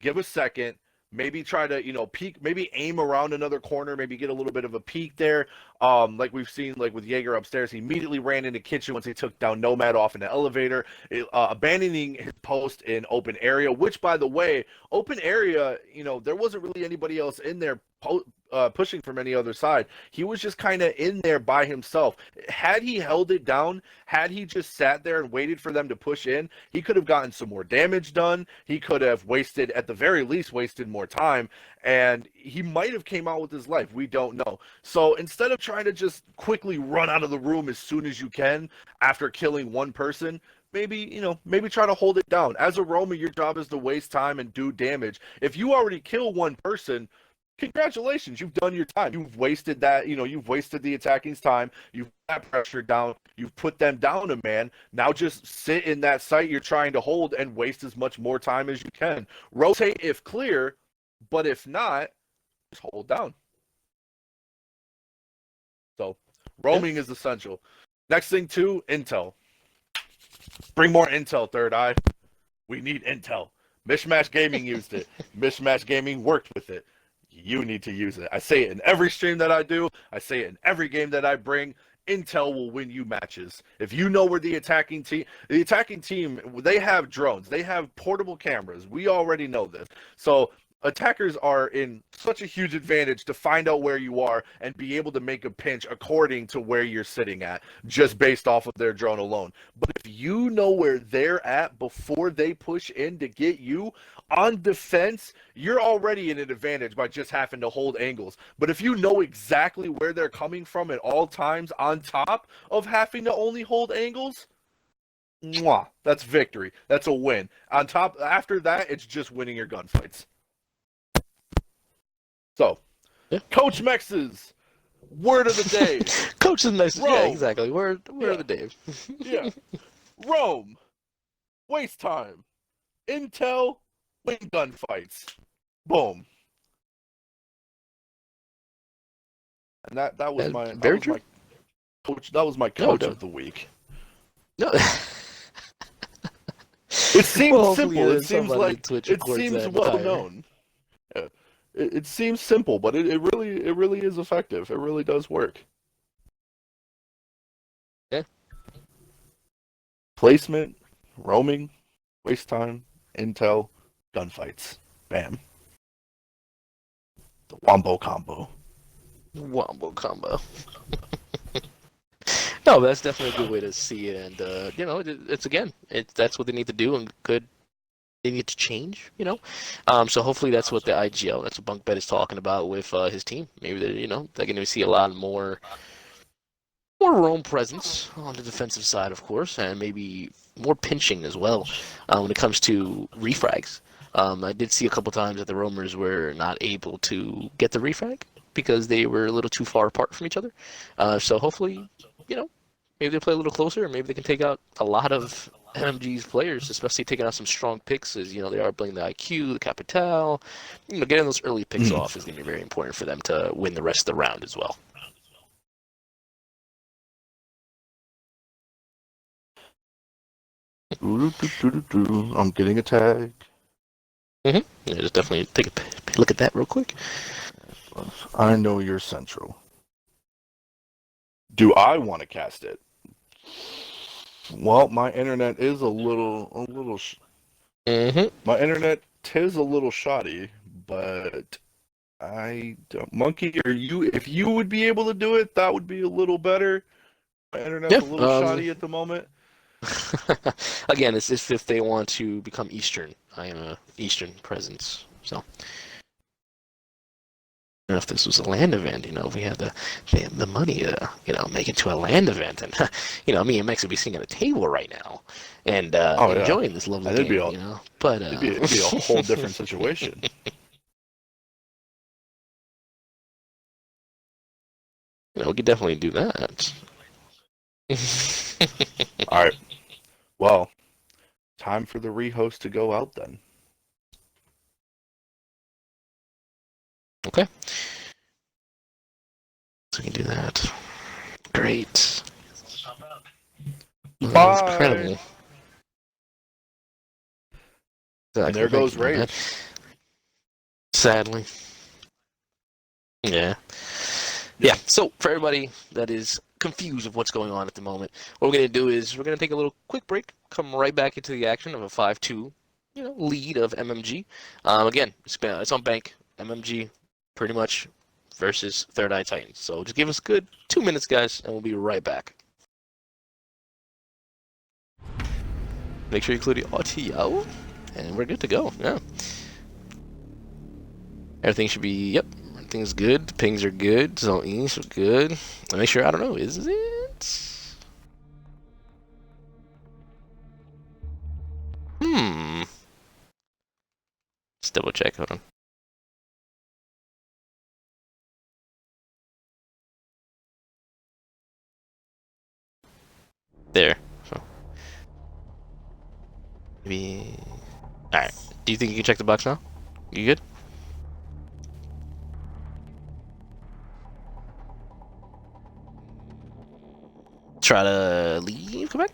give a second, maybe try to, peek, maybe aim around another corner, maybe get a little bit of a peek there. Like we've seen, like with Jaeger upstairs, he immediately ran into kitchen once he took down Nomad off in the elevator, abandoning his post in open area, which, by the way, open area, there wasn't really anybody else in there pushing from any other side. He was just kind of in there by himself. Had he held it down, had he just sat there and waited for them to push in, he could have gotten some more damage done. He could have at the very least, wasted more time, and he might have came out with his life. We don't know. So instead of trying to just quickly run out of the room as soon as you can after killing one person, maybe try to hold it down. As a roamer, your job is to waste time and do damage. If you already kill one person, congratulations, you've done your time. You've wasted that, you've wasted the attacking's time. You've got pressure down. You've put them down a man. Now just sit in that site you're trying to hold and waste as much more time as you can. Rotate if clear, but if not, just hold down. So roaming is essential. Next thing too, intel. Bring more intel, Third Eye. We need intel. Mishmash Gaming used it. Mishmash Gaming worked with it. You need to use it. I say it in every stream that I do. I say it in every game that I bring. Intel will win you matches. If you know where the attacking team, they have drones. They have portable cameras. We already know this. So attackers are in such a huge advantage to find out where you are and be able to make a pinch according to where you're sitting at, just based off of their drone alone. But if you know where they're at before they push in to get you on defense, you're already in an advantage by just having to hold angles. But if you know exactly where they're coming from at all times on top of having to only hold angles, that's victory. That's a win. On top, after that, it's just winning your gunfights. So, Yeah. Coach Mex's word of the day. Coach's message. Rome. Yeah, exactly. Word Yeah. of the day. Yeah. Rome. Waste time. Intel. Win gunfights. Boom. And that was my very true. coach. That was my No, coach no. of the week. No. It seems Well, hopefully simple. It there's seems somebody like in Twitch it records seems that well entire- known. Yeah. It seems simple, but it really is effective. It really does work. Yeah. Placement, roaming, waste time, intel, gunfights. Bam. The Wombo combo. Wombo combo. No, that's definitely a good way to see it, and it's again, that's what they need to do, and they need to change, So hopefully that's what the IGL, that's what Bunkbed is talking about with his team. Maybe they're going to see a lot more roam presence on the defensive side, of course, and maybe more pinching as well when it comes to refrags. I did see a couple times that the roamers were not able to get the refrag because they were a little too far apart from each other. So hopefully, maybe they play a little closer, or maybe they can take out a lot of MMG's players, especially taking out some strong picks, as they are playing the IQ, the Capital. Getting those early picks off is going to be very important for them to win the rest of the round as well. I'm getting a tag. Yeah, just definitely take a look at that real quick. I know you're central. Do I want to cast it? Well, my internet is a little. My internet is a little shoddy, but I don't. Monkey, if you would be able to do it, that would be a little better. My internet's a little shoddy at the moment. Again, it's if they want to become Eastern. I am a Eastern presence, so. I don't know if this was a land event, if we had the money to, make it to a land event, and me and Max would be sitting at a table right now, and enjoying this lovely game, But it'd be a whole different situation. We could definitely do that. All right. Well, time for the rehost to go out then. Okay. So we can do that. Great. Bye. That's incredible. And there goes Rage. Sadly. Yeah. Yeah, so for everybody that is confused of what's going on at the moment, what we're going to do is we're going to take a little quick break, come right back into the action of a 5-2, lead of MMG. Again, it's on bank. MMG pretty much versus Third Eye Titans. So just give us a good 2 minutes, guys, and we'll be right back. Make sure you include the audio, and we're good to go. Yeah. Everything should be, yep, everything's good. The pings are good. Zone East are good. Let make sure, I don't know, is it? Let's double check, hold on. There. So. Maybe. Alright. Do you think you can check the box now? You good? Try to leave, come back.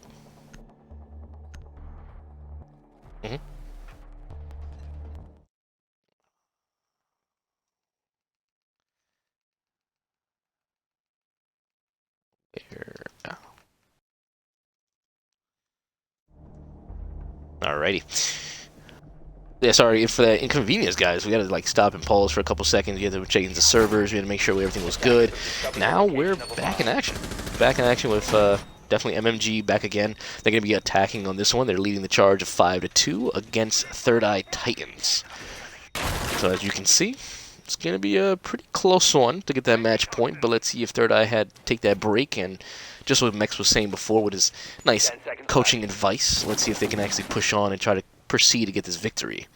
Alrighty. Yeah, sorry for the inconvenience, guys. We had to stop and pause for a couple seconds. We had to check into the servers. We had to make sure everything was good. Now we're back in action. Back in action with definitely MMG back again. They're going to be attacking on this one. They're leading the charge of 5-2 against Third Eye Titans. So as you can see, it's going to be a pretty close one to get that match point. But let's see if Third Eye had take that break, and just what Mex was saying before with his nice coaching advice. Let's see if they can actually push on and try to proceed to get this victory.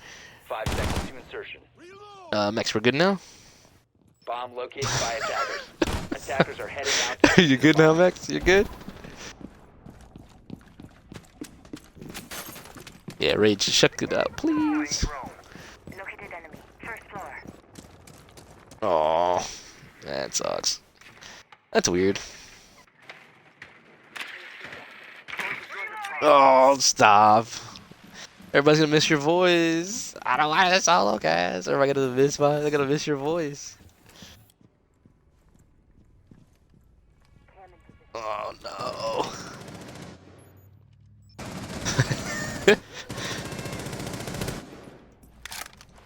5 seconds to insertion. Mex, we're good now? Bomb located by attackers. Attackers are heading out. You good now, Mex? You good? Yeah, Rage, shut it out, please. Oh, that sucks. That's weird. Oh, stop. Everybody's gonna miss your voice. I don't want to solo cast. Everybody they're gonna miss your voice. Oh no.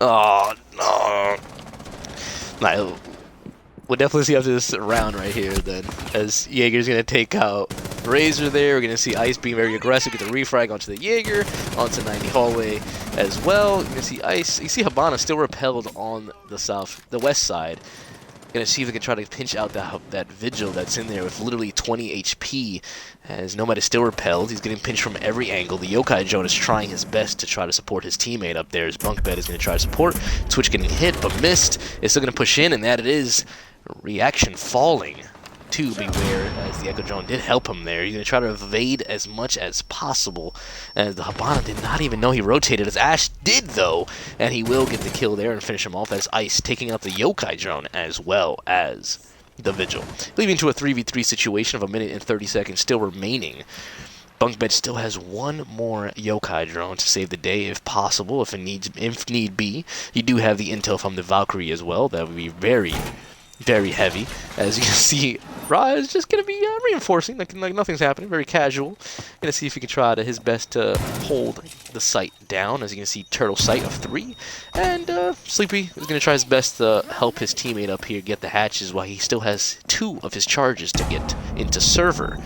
Oh no. Nah, we'll definitely see after this round right here then, as Jaeger's gonna take out Razor there. We're going to see Ice being very aggressive. Get the refrag onto the Jaeger, onto 90 hallway as well. You're going to see Ice. You see Habana still repelled on the west side. Going to see if they can try to pinch out that Vigil that's in there with literally 20 HP. As Nomad is still repelled. He's getting pinched from every angle. The Yokai Drone is trying his best to try to support his teammate up there. His bunk bed is going to try to support. Twitch getting hit but missed. It's still going to push in, and that it is. Reaction falling to Beware, as the Echo Drone did help him there. He's going to try to evade as much as possible, as the Habana did not even know he rotated, as Ash did though, and he will get the kill there and finish him off as Ice taking out the Yokai Drone as well as the Vigil, leading to a 3v3 situation of 1 minute and 30 seconds still remaining. Bunkbed still has one more Yokai Drone to save the day if possible, if need be. You do have the intel from the Valkyrie as well. That would be very heavy. As you can see, Ra is just going to be reinforcing, like nothing's happening, very casual. Going to see if he can try his best to hold the sight down. As you can see, Turtle sight of 3. And Sleepy is going to try his best to help his teammate up here get the hatches while he still has 2 of his charges to get into server.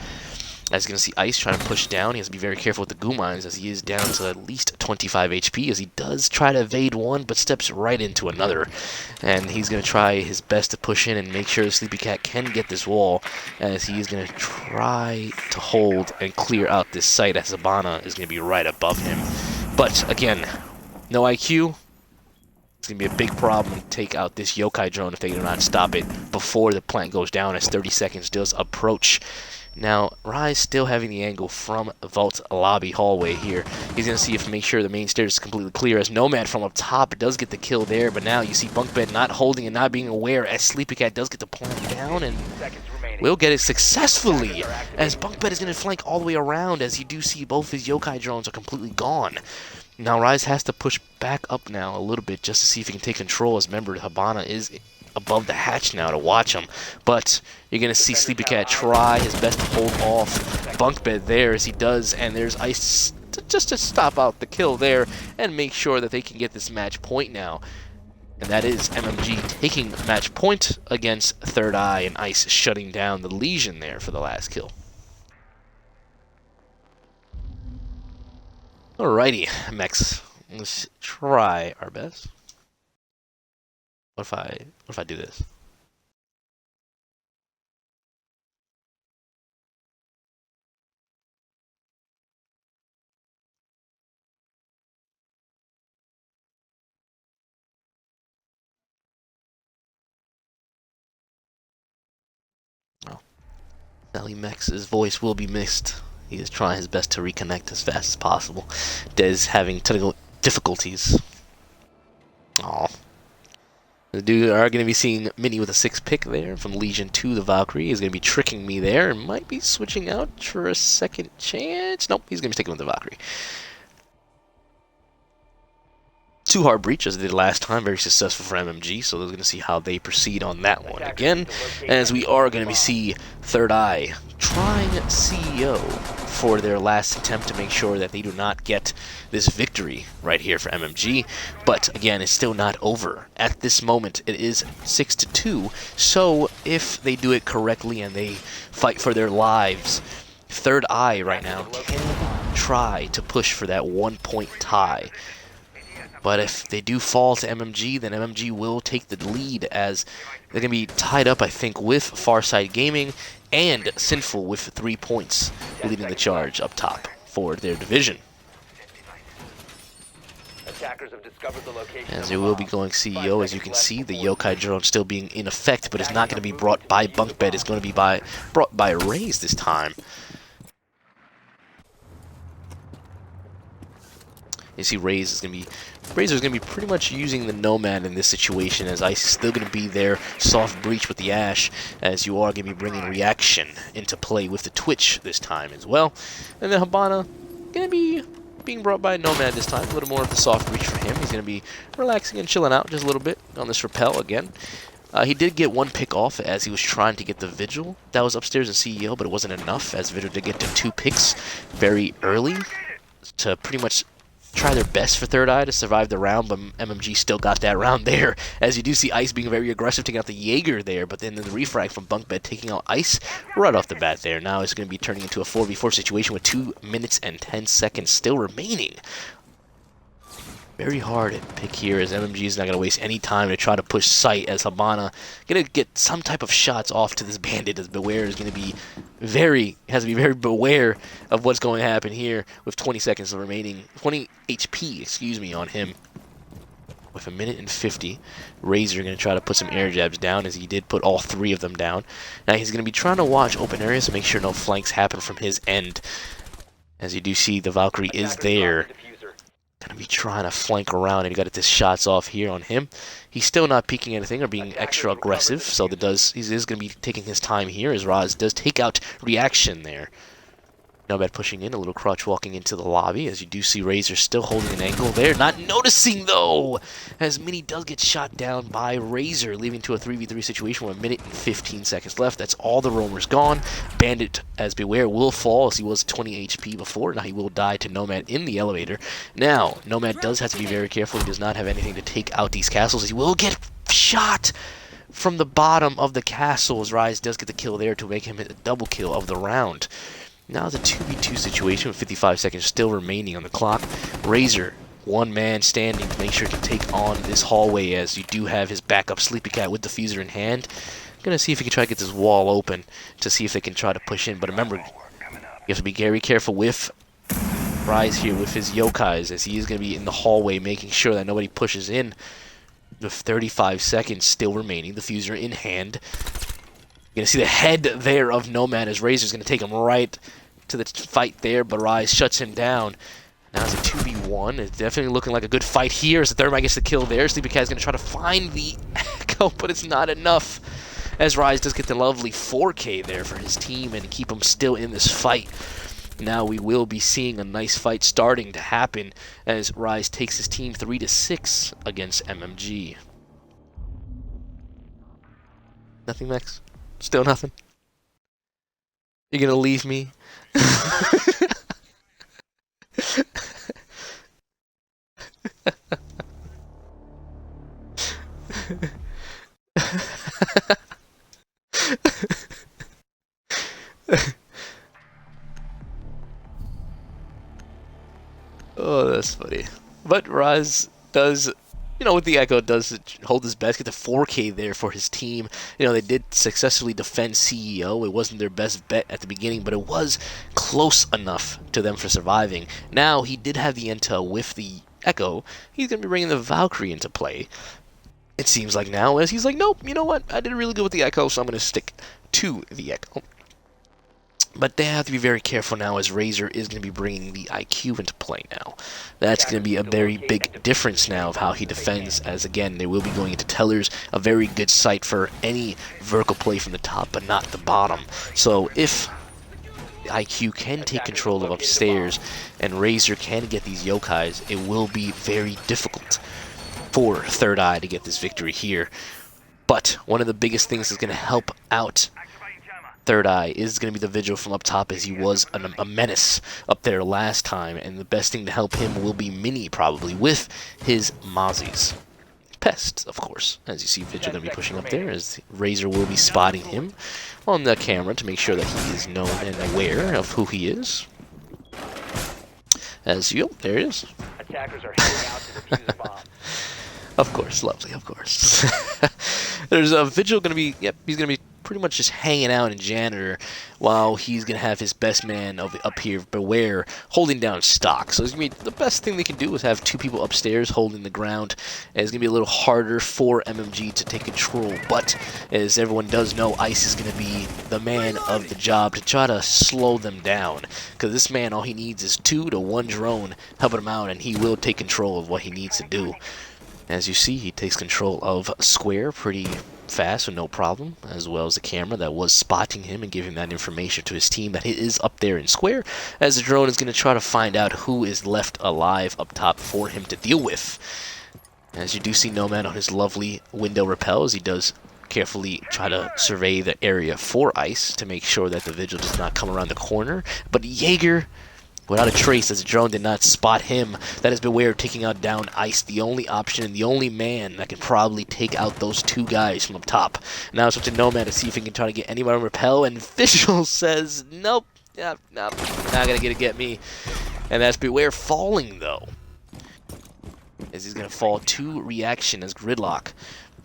As you can see, Ice trying to push down. He has to be very careful with the goo mines as he is down to at least 25 HP as he does try to evade one but steps right into another. And he's going to try his best to push in and make sure the Sleepy Cat can get this wall as he is going to try to hold and clear out this site as Habana is going to be right above him. But again, no IQ. It's going to be a big problem to take out this Yokai Drone if they do not stop it before the plant goes down as 30 seconds does approach. Now, Rise still having the angle from Vault Lobby hallway here. He's going to see if make sure the main stairs is completely clear as Nomad from up top does get the kill there, but now you see Bunkbed not holding and not being aware as Sleepy Cat does get the plant down and will get it successfully as Bunkbed is going to flank all the way around as you do see both his Yokai Drones are completely gone. Now, Rise has to push back up now a little bit just to see if he can take control as remember Habana is above the hatch now to watch him, but you're going to see Sleepy Cat try his best to hold off Bunkbed there as he does, and there's Ice just to stop out the kill there and make sure that they can get this match point now. And that is MMG taking match point against Third Eye and Ice shutting down the Legion there for the last kill. Alrighty, Mex, let's try our best. What if I do this? Oh. Sally Mex's voice will be missed. He is trying his best to reconnect as fast as possible. Dez having technical difficulties. Oh. The dude are going to be seeing Mini with a 6 pick there from Legion to the Valkyrie. He's going to be tricking me there and might be switching out for a second chance. Nope, he's going to be sticking with the Valkyrie. 2 hard breach as they did last time, very successful for MMG, so we're going to see how they proceed on that one again. As we are going to be see Third Eye trying CEO for their last attempt to make sure that they do not get this victory right here for MMG. But again, it's still not over. At this moment, it is 6-2, so if they do it correctly and they fight for their lives, Third Eye right now can try to push for that 1-point tie. But if they do fall to MMG, then MMG will take the lead as they're going to be tied up, I think, with Farside Gaming and Sinful with 3 points leading the charge up top for their division. As they will be going CEO, as you can see, the Yokai Drone still being in effect, but it's not going to be brought by Bunkbed. It's going to be brought by Raze this time. You see Razor's going to be pretty much using the Nomad in this situation as Ice is still going to be there, soft breach with the Ash, as you are going to be bringing Reaction into play with the Twitch this time as well. And then Habana going to be being brought by Nomad this time, a little more of the soft breach for him. He's going to be relaxing and chilling out just a little bit on this rappel again. He did get 1 pick off as he was trying to get the Vigil that was upstairs in CEO, but it wasn't enough as Vigil did get to 2 picks very early to pretty much try their best for Third Eye to survive the round, but MMG still got that round there. As you do see Ice being very aggressive, taking out the Jaeger there, but then the refrag from Bunk Bed taking out Ice right off the bat there. Now it's going to be turning into a 4v4 situation with 2 minutes and 10 seconds still remaining. Very hard pick here as MMG is not going to waste any time to try to push sight as Habana going to get some type of shots off to this bandit as Beware is going to be has to be very beware of what's going to happen here with 20 seconds remaining, 20 HP, excuse me, on him. With 1 minute and 50, Razor going to try to put some air jabs down as he did put all 3 of them down. Now he's going to be trying to watch open areas to make sure no flanks happen from his end. As you do see, the Valkyrie is there. Gonna be trying to flank around, and he got his shots off here on him. He's still not peeking anything or being extra aggressive, so he is gonna be taking his time here as Roz does take out reaction there. Nomad pushing in, a little crutch walking into the lobby, as you do see Razor still holding an angle there. Not noticing, though, as Mini does get shot down by Razor, leaving to a 3v3 situation with 1 minute and 15 seconds left. That's all the roamers gone. Bandit, as Beware, will fall, as he was 20 HP before. Now he will die to Nomad in the elevator. Now, Nomad does have to be very careful. He does not have anything to take out these castles. He will get shot from the bottom of the castle, as Rise does get the kill there to make him a double kill of the round. Now it's a 2v2 situation with 55 seconds still remaining on the clock. Razor, one man standing to make sure to take on this hallway, as you do have his backup Sleepy Cat with the fuser in hand. Gonna see if he can try to get this wall open to see if they can try to push in. But remember, you have to be very careful with Rise here with his yokais, as he is going to be in the hallway making sure that nobody pushes in. With 35 seconds still remaining, the fuser in hand. You're going to see the head there of Nomad as Razor's going to take him right to the fight there, but Rise shuts him down. Now it's a 2v1. It's definitely looking like a good fight here as the Thermite gets the kill there. Sleepy Cat's going to try to find the echo, but it's not enough. As Rise does get the lovely 4K there for his team and keep him still in this fight. Now we will be seeing a nice fight starting to happen as Rise takes his team 3-6 against MMG. Nothing, Max? Still nothing? You're gonna leave me? Oh, that's funny. But Raz does, with the Echo, does hold his best, get the 4K there for his team. They did successfully defend CEO. It wasn't their best bet at the beginning, but it was close enough to them for surviving. Now, he did have the intel with the Echo. He's going to be bringing the Valkyrie into play. It seems like now, as he's like, nope, you know what? I did really good with the Echo, so I'm going to stick to the Echo. But they have to be very careful now, as Razor is going to be bringing the IQ into play now. That's going to be a very big difference now of how he defends, as again, they will be going into tellers, a very good site for any vertical play from the top, but not the bottom. So if the IQ can take control of upstairs, and Razor can get these yokais, it will be very difficult for Third Eye to get this victory here. But one of the biggest things that's going to help out Third Eye is going to be the Vigil from up top, as he was a menace up there last time, and the best thing to help him will be Mini, probably, with his Mozzies. Pest, of course. As you see, Vigil going to be pushing up there, as Razor will be spotting him on the camera to make sure that he is known and aware of who he is. As you, there it is. Attackers are heading out to defuse a bomb. Of course, lovely, of course. There's a Vigil going to be, he's going to be pretty much just hanging out in Janitor while he's going to have his best man up here, Beware, holding down stock. So it's going to be the best thing they can do is have 2 people upstairs holding the ground. And it's going to be a little harder for MMG to take control. But as everyone does know, Ice is going to be the man of the job to try to slow them down. Because this man, all he needs is 2 to 1 drone helping him out, and he will take control of what he needs to do. As you see, he takes control of Square pretty fast with no problem, as well as the camera that was spotting him and giving that information to his team that he is up there in Square, as the drone is going to try to find out who is left alive up top for him to deal with. As you do see Nomad on his lovely window rappel, as he does carefully try to survey the area for Ice to make sure that the Vigil does not come around the corner. But Jaeger without a trace, as the drone did not spot him. That is Beware taking out down Ice, the only option and the only man that can probably take out those two guys from up top. Now it's up to Nomad to see if he can try to get anyone on Repel, and Official says, nope, nope, not gonna get me. And that's Beware falling, though, as he's gonna fall to Reaction as Gridlock.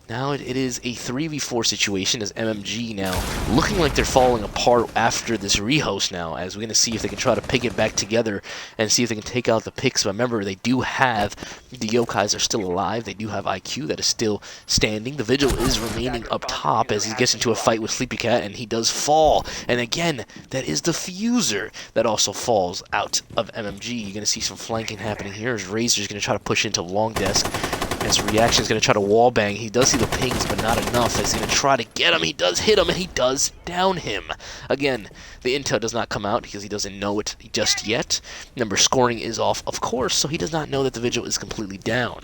Now it is a 3v4 situation as MMG now looking like they're falling apart after this rehost now, as we're going to see if they can try to pick it back together and see if they can take out the picks. But remember, they do have, the Yokais are still alive, they do have IQ that is still standing. The Vigil is remaining up top as he gets into a fight with Sleepy Cat, and he does fall. And again, that is the Fuser that also falls out of MMG. You're going to see some flanking happening here as Razor's going to try to push into Long Desk. As Reaction is going to try to wallbang. He does see the pings, but not enough. As he's going to try to get him. He does hit him, and he does down him. Again, the intel does not come out because he doesn't know it just yet. Remember, scoring is off, of course, so he does not know that the Vigil is completely down.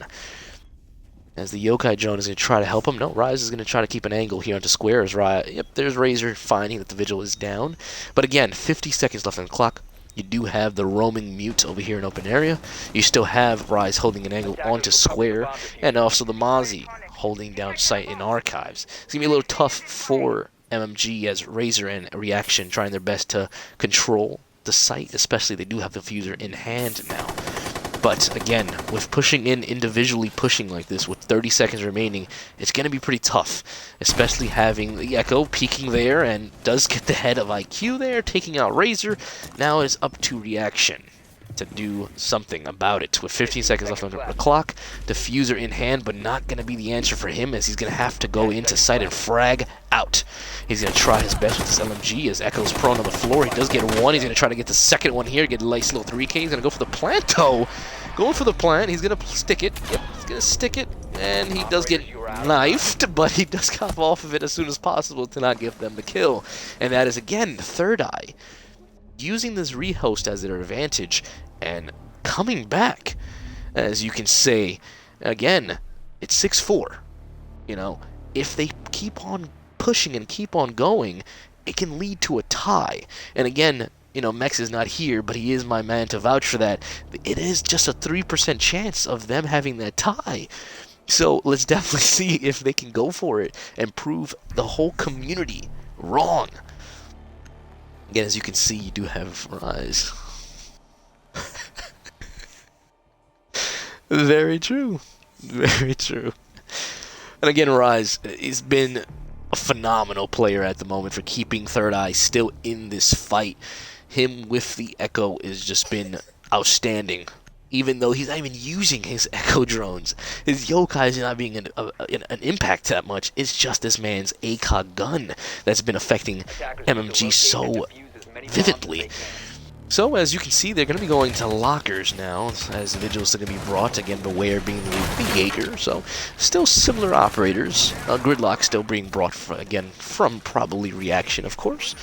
As the Yokai drone is going to try to help him. No, Rise is going to try to keep an angle here onto Square. As yep, there's Razor finding that the Vigil is down. But again, 50 seconds left on the clock. You do have the roaming mute over here in open area. You still have Rise holding an angle onto Square, and also the Mozzie holding down sight in Archives. It's going to be a little tough for MMG as Razor and Reaction trying their best to control the site, especially they do have the Fuser in hand now. But again, with pushing in individually pushing like this with 30 seconds remaining, it's going to be pretty tough, especially having the Echo peeking there and does get the head of IQ there, taking out Razor. Now it's up to Reaction to do something about it. With 15 seconds left on the clock, Diffuser in hand, but not going to be the answer for him, as he's going to have to go into sight and frag out. He's going to try his best with this LMG as Echo's prone on the floor. He does get one. He's going to try to get the second one here, get a nice little 3K. He's going to go for the plant, though. Going for the plant. He's going to stick it. Yep, he's going to stick it. And he does get knifed, but he does come off of it as soon as possible to not give them the kill. And that is, again, Third Eye using this rehost as their advantage and coming back. As you can say, again, it's 6-4. You know, if they keep on pushing and keep on going, it can lead to a tie. And again, you know, Mex is not here, but he is my man to vouch for that. It is just a 3% chance of them having that tie. So let's definitely see if they can go for it and prove the whole community wrong. Again, as you can see, you do have Rise. Very true. Very true. And again, Rise has been a phenomenal player at the moment for keeping Third Eye still in this fight. Him with the Echo has just been outstanding. Even though he's not even using his Echo drones. His Yokai is not being an impact that much. It's just this man's ACOG gun that's been affecting MMG so vividly. So, as you can see, they're going to be going to lockers now, as the Vigils are going to be brought. Again, Beware being the Jaeger, so still similar operators. Gridlock still being brought, from probably Reaction, of course.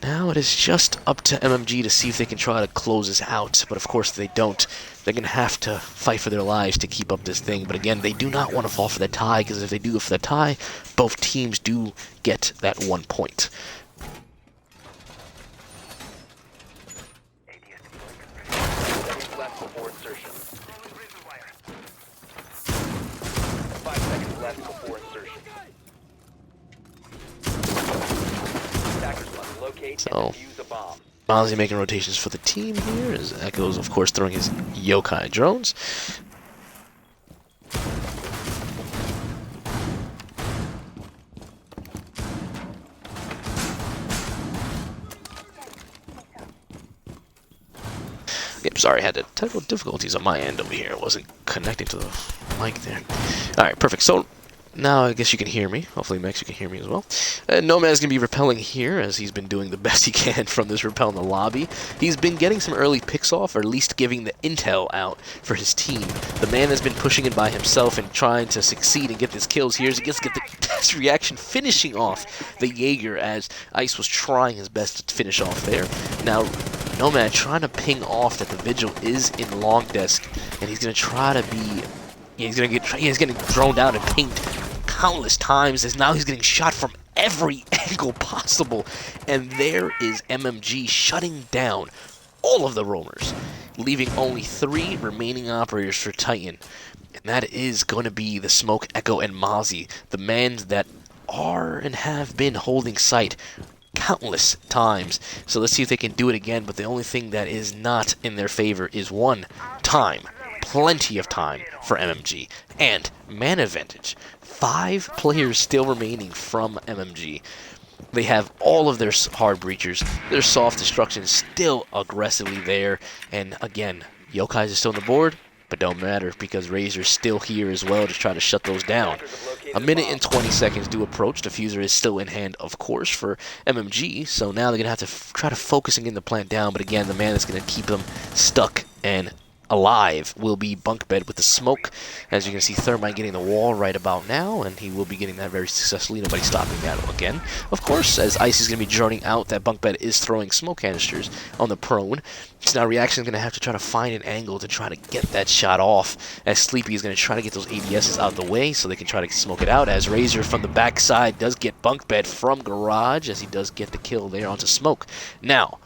Now it is just up to MMG to see if they can try to close this out, but of course they don't. They're going to have to fight for their lives to keep up this thing, but again, they do not want to fall for that tie, because if they do go for that tie, both teams do get that 1 point. Left before insertion. 5 seconds left before insertion. Attackers must locate and defuse a bomb. Mozzie making rotations for the team here, as Echo's, of course, throwing his Yokai drones. Yep, sorry, I had technical difficulties on my end over here. It wasn't connecting to the mic there. Alright, perfect. So, now I guess you can hear me. Hopefully, Max, you can hear me as well. Nomad's going to be repelling here, as he's been doing the best he can from this repel in the lobby. He's been getting some early picks off, or at least giving the intel out for his team. The man has been pushing it by himself and trying to succeed and get these kills here. As he gets to get the test reaction, finishing off the Jaeger, as Ice was trying his best to finish off there. Now, Nomad trying to ping off that the Vigil is in Long Desk, and he's going to try to be... he's getting droned out and pinged countless times, as now he's getting shot from every angle possible. And there is MMG shutting down all of the roamers, leaving only 3 remaining operators for Titan. And that is going to be the Smoke, Echo, and Mozzie, the mans that are and have been holding site countless times. So let's see if they can do it again, but the only thing that is not in their favor is time. Plenty of time for MMG. And man advantage. 5 players still remaining from MMG. They have all of their hard breachers. Their soft destruction is still aggressively there. And again, Yokai's is still on the board, but don't matter because Razor's still here as well to try to shut those down. A minute and 20 seconds do approach. Diffuser is still in hand, of course, for MMG. So now they're going to have to try to focus and get the plant down. But again, the man that's going to keep them stuck and alive will be Bunkbed with the smoke. As you can see, Thermite getting the wall right about now, and he will be getting that very successfully. Nobody stopping that again. Of course, as Ice is going to be droning out, that Bunkbed is throwing smoke canisters on the prone. So now Reaction is going to have to try to find an angle to try to get that shot off, as Sleepy is going to try to get those ADSs out the way so they can try to smoke it out, as Razor from the backside does get Bunkbed from Garage, as he does get the kill there onto smoke. Now,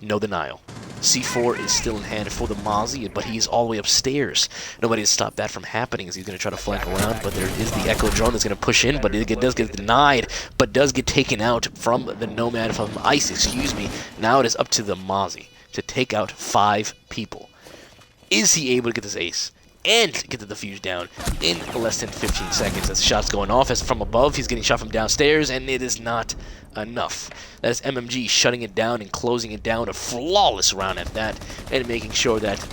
no denial. C4 is still in hand for the Mozzie, but he's all the way upstairs. Nobody has stopped that from happening as he's going to try to flank around, but there is the Echo drone that's going to push in, but it does get denied, but does get taken out from the Nomad, from Ice, excuse me. Now it is up to the Mozzie to take out 5 people. Is he able to get this ace and get the defuse down in less than 15 seconds? As the shot's going off, as from above, he's getting shot from downstairs, and it is not enough. That is MMG shutting it down and closing it down. A flawless round at that, and making sure that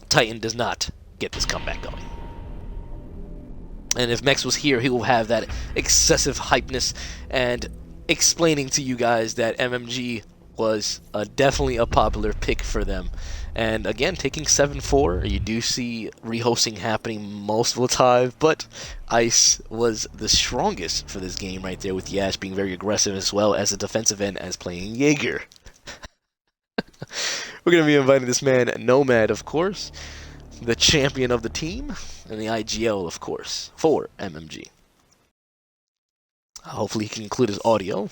Titan does not get this comeback going. And if Mex was here, he will have that excessive hypeness and explaining to you guys that MMG was definitely a popular pick for them. And again, taking 7-4, you do see rehosting happening most of the time, but Ice was the strongest for this game right there, with Yash being very aggressive as well as a defensive end as playing Jaeger. We're going to be inviting this man, Nomad, of course, the champion of the team, and the IGL, of course, for MMG. Hopefully he can include his audio.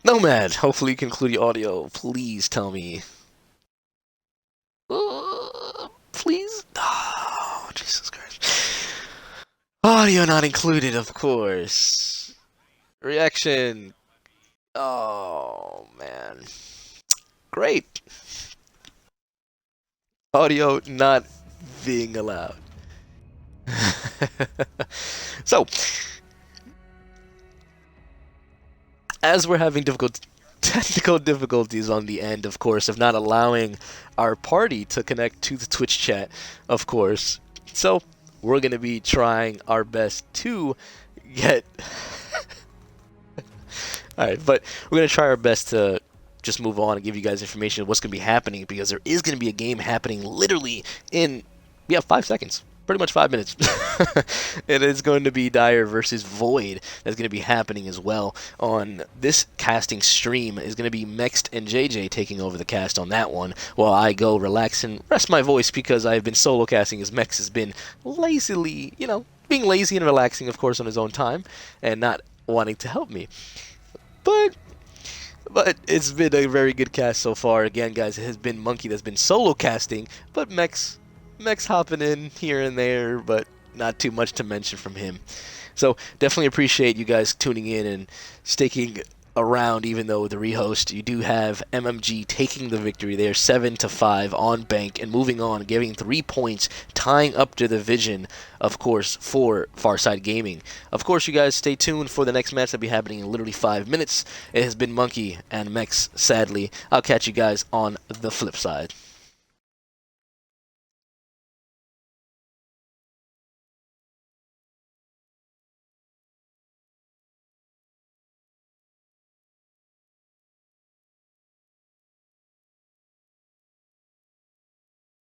Nomad, hopefully you can include your audio. Please tell me. Please? Oh, Jesus Christ. Audio not included, of course. Reaction. Oh, man. Great. Audio not being allowed. So, as we're having technical difficulties on the end, of course, of not allowing our party to connect to the Twitch chat, of course. So, we're going to be trying our best to get... Alright, but we're going to try our best to just move on and give you guys information of what's going to be happening, because there is going to be a game happening literally in, 5 seconds. Pretty much 5 minutes. It is going to be Dire versus Void. That's going to be happening as well on this casting stream. Is going to be Mexed and JJ taking over the cast on that one, while I go relax and rest my voice, because I've been solo casting, as Mex has been lazily, being lazy and relaxing, of course, on his own time, and not wanting to help me. But it's been a very good cast so far. Again, guys, it has been Monkey that's been solo casting, but Mex hopping in here and there, but not too much to mention from him. So definitely appreciate you guys tuning in and sticking around, even though the rehost. You do have MMG taking the victory there, 7-5 on bank, and moving on, giving 3 points, tying up to the division, of course, for Farside Gaming. Of course, you guys stay tuned for the next match that'll be happening in literally 5 minutes. It has been Monkey and Mex, sadly. I'll catch you guys on the flip side.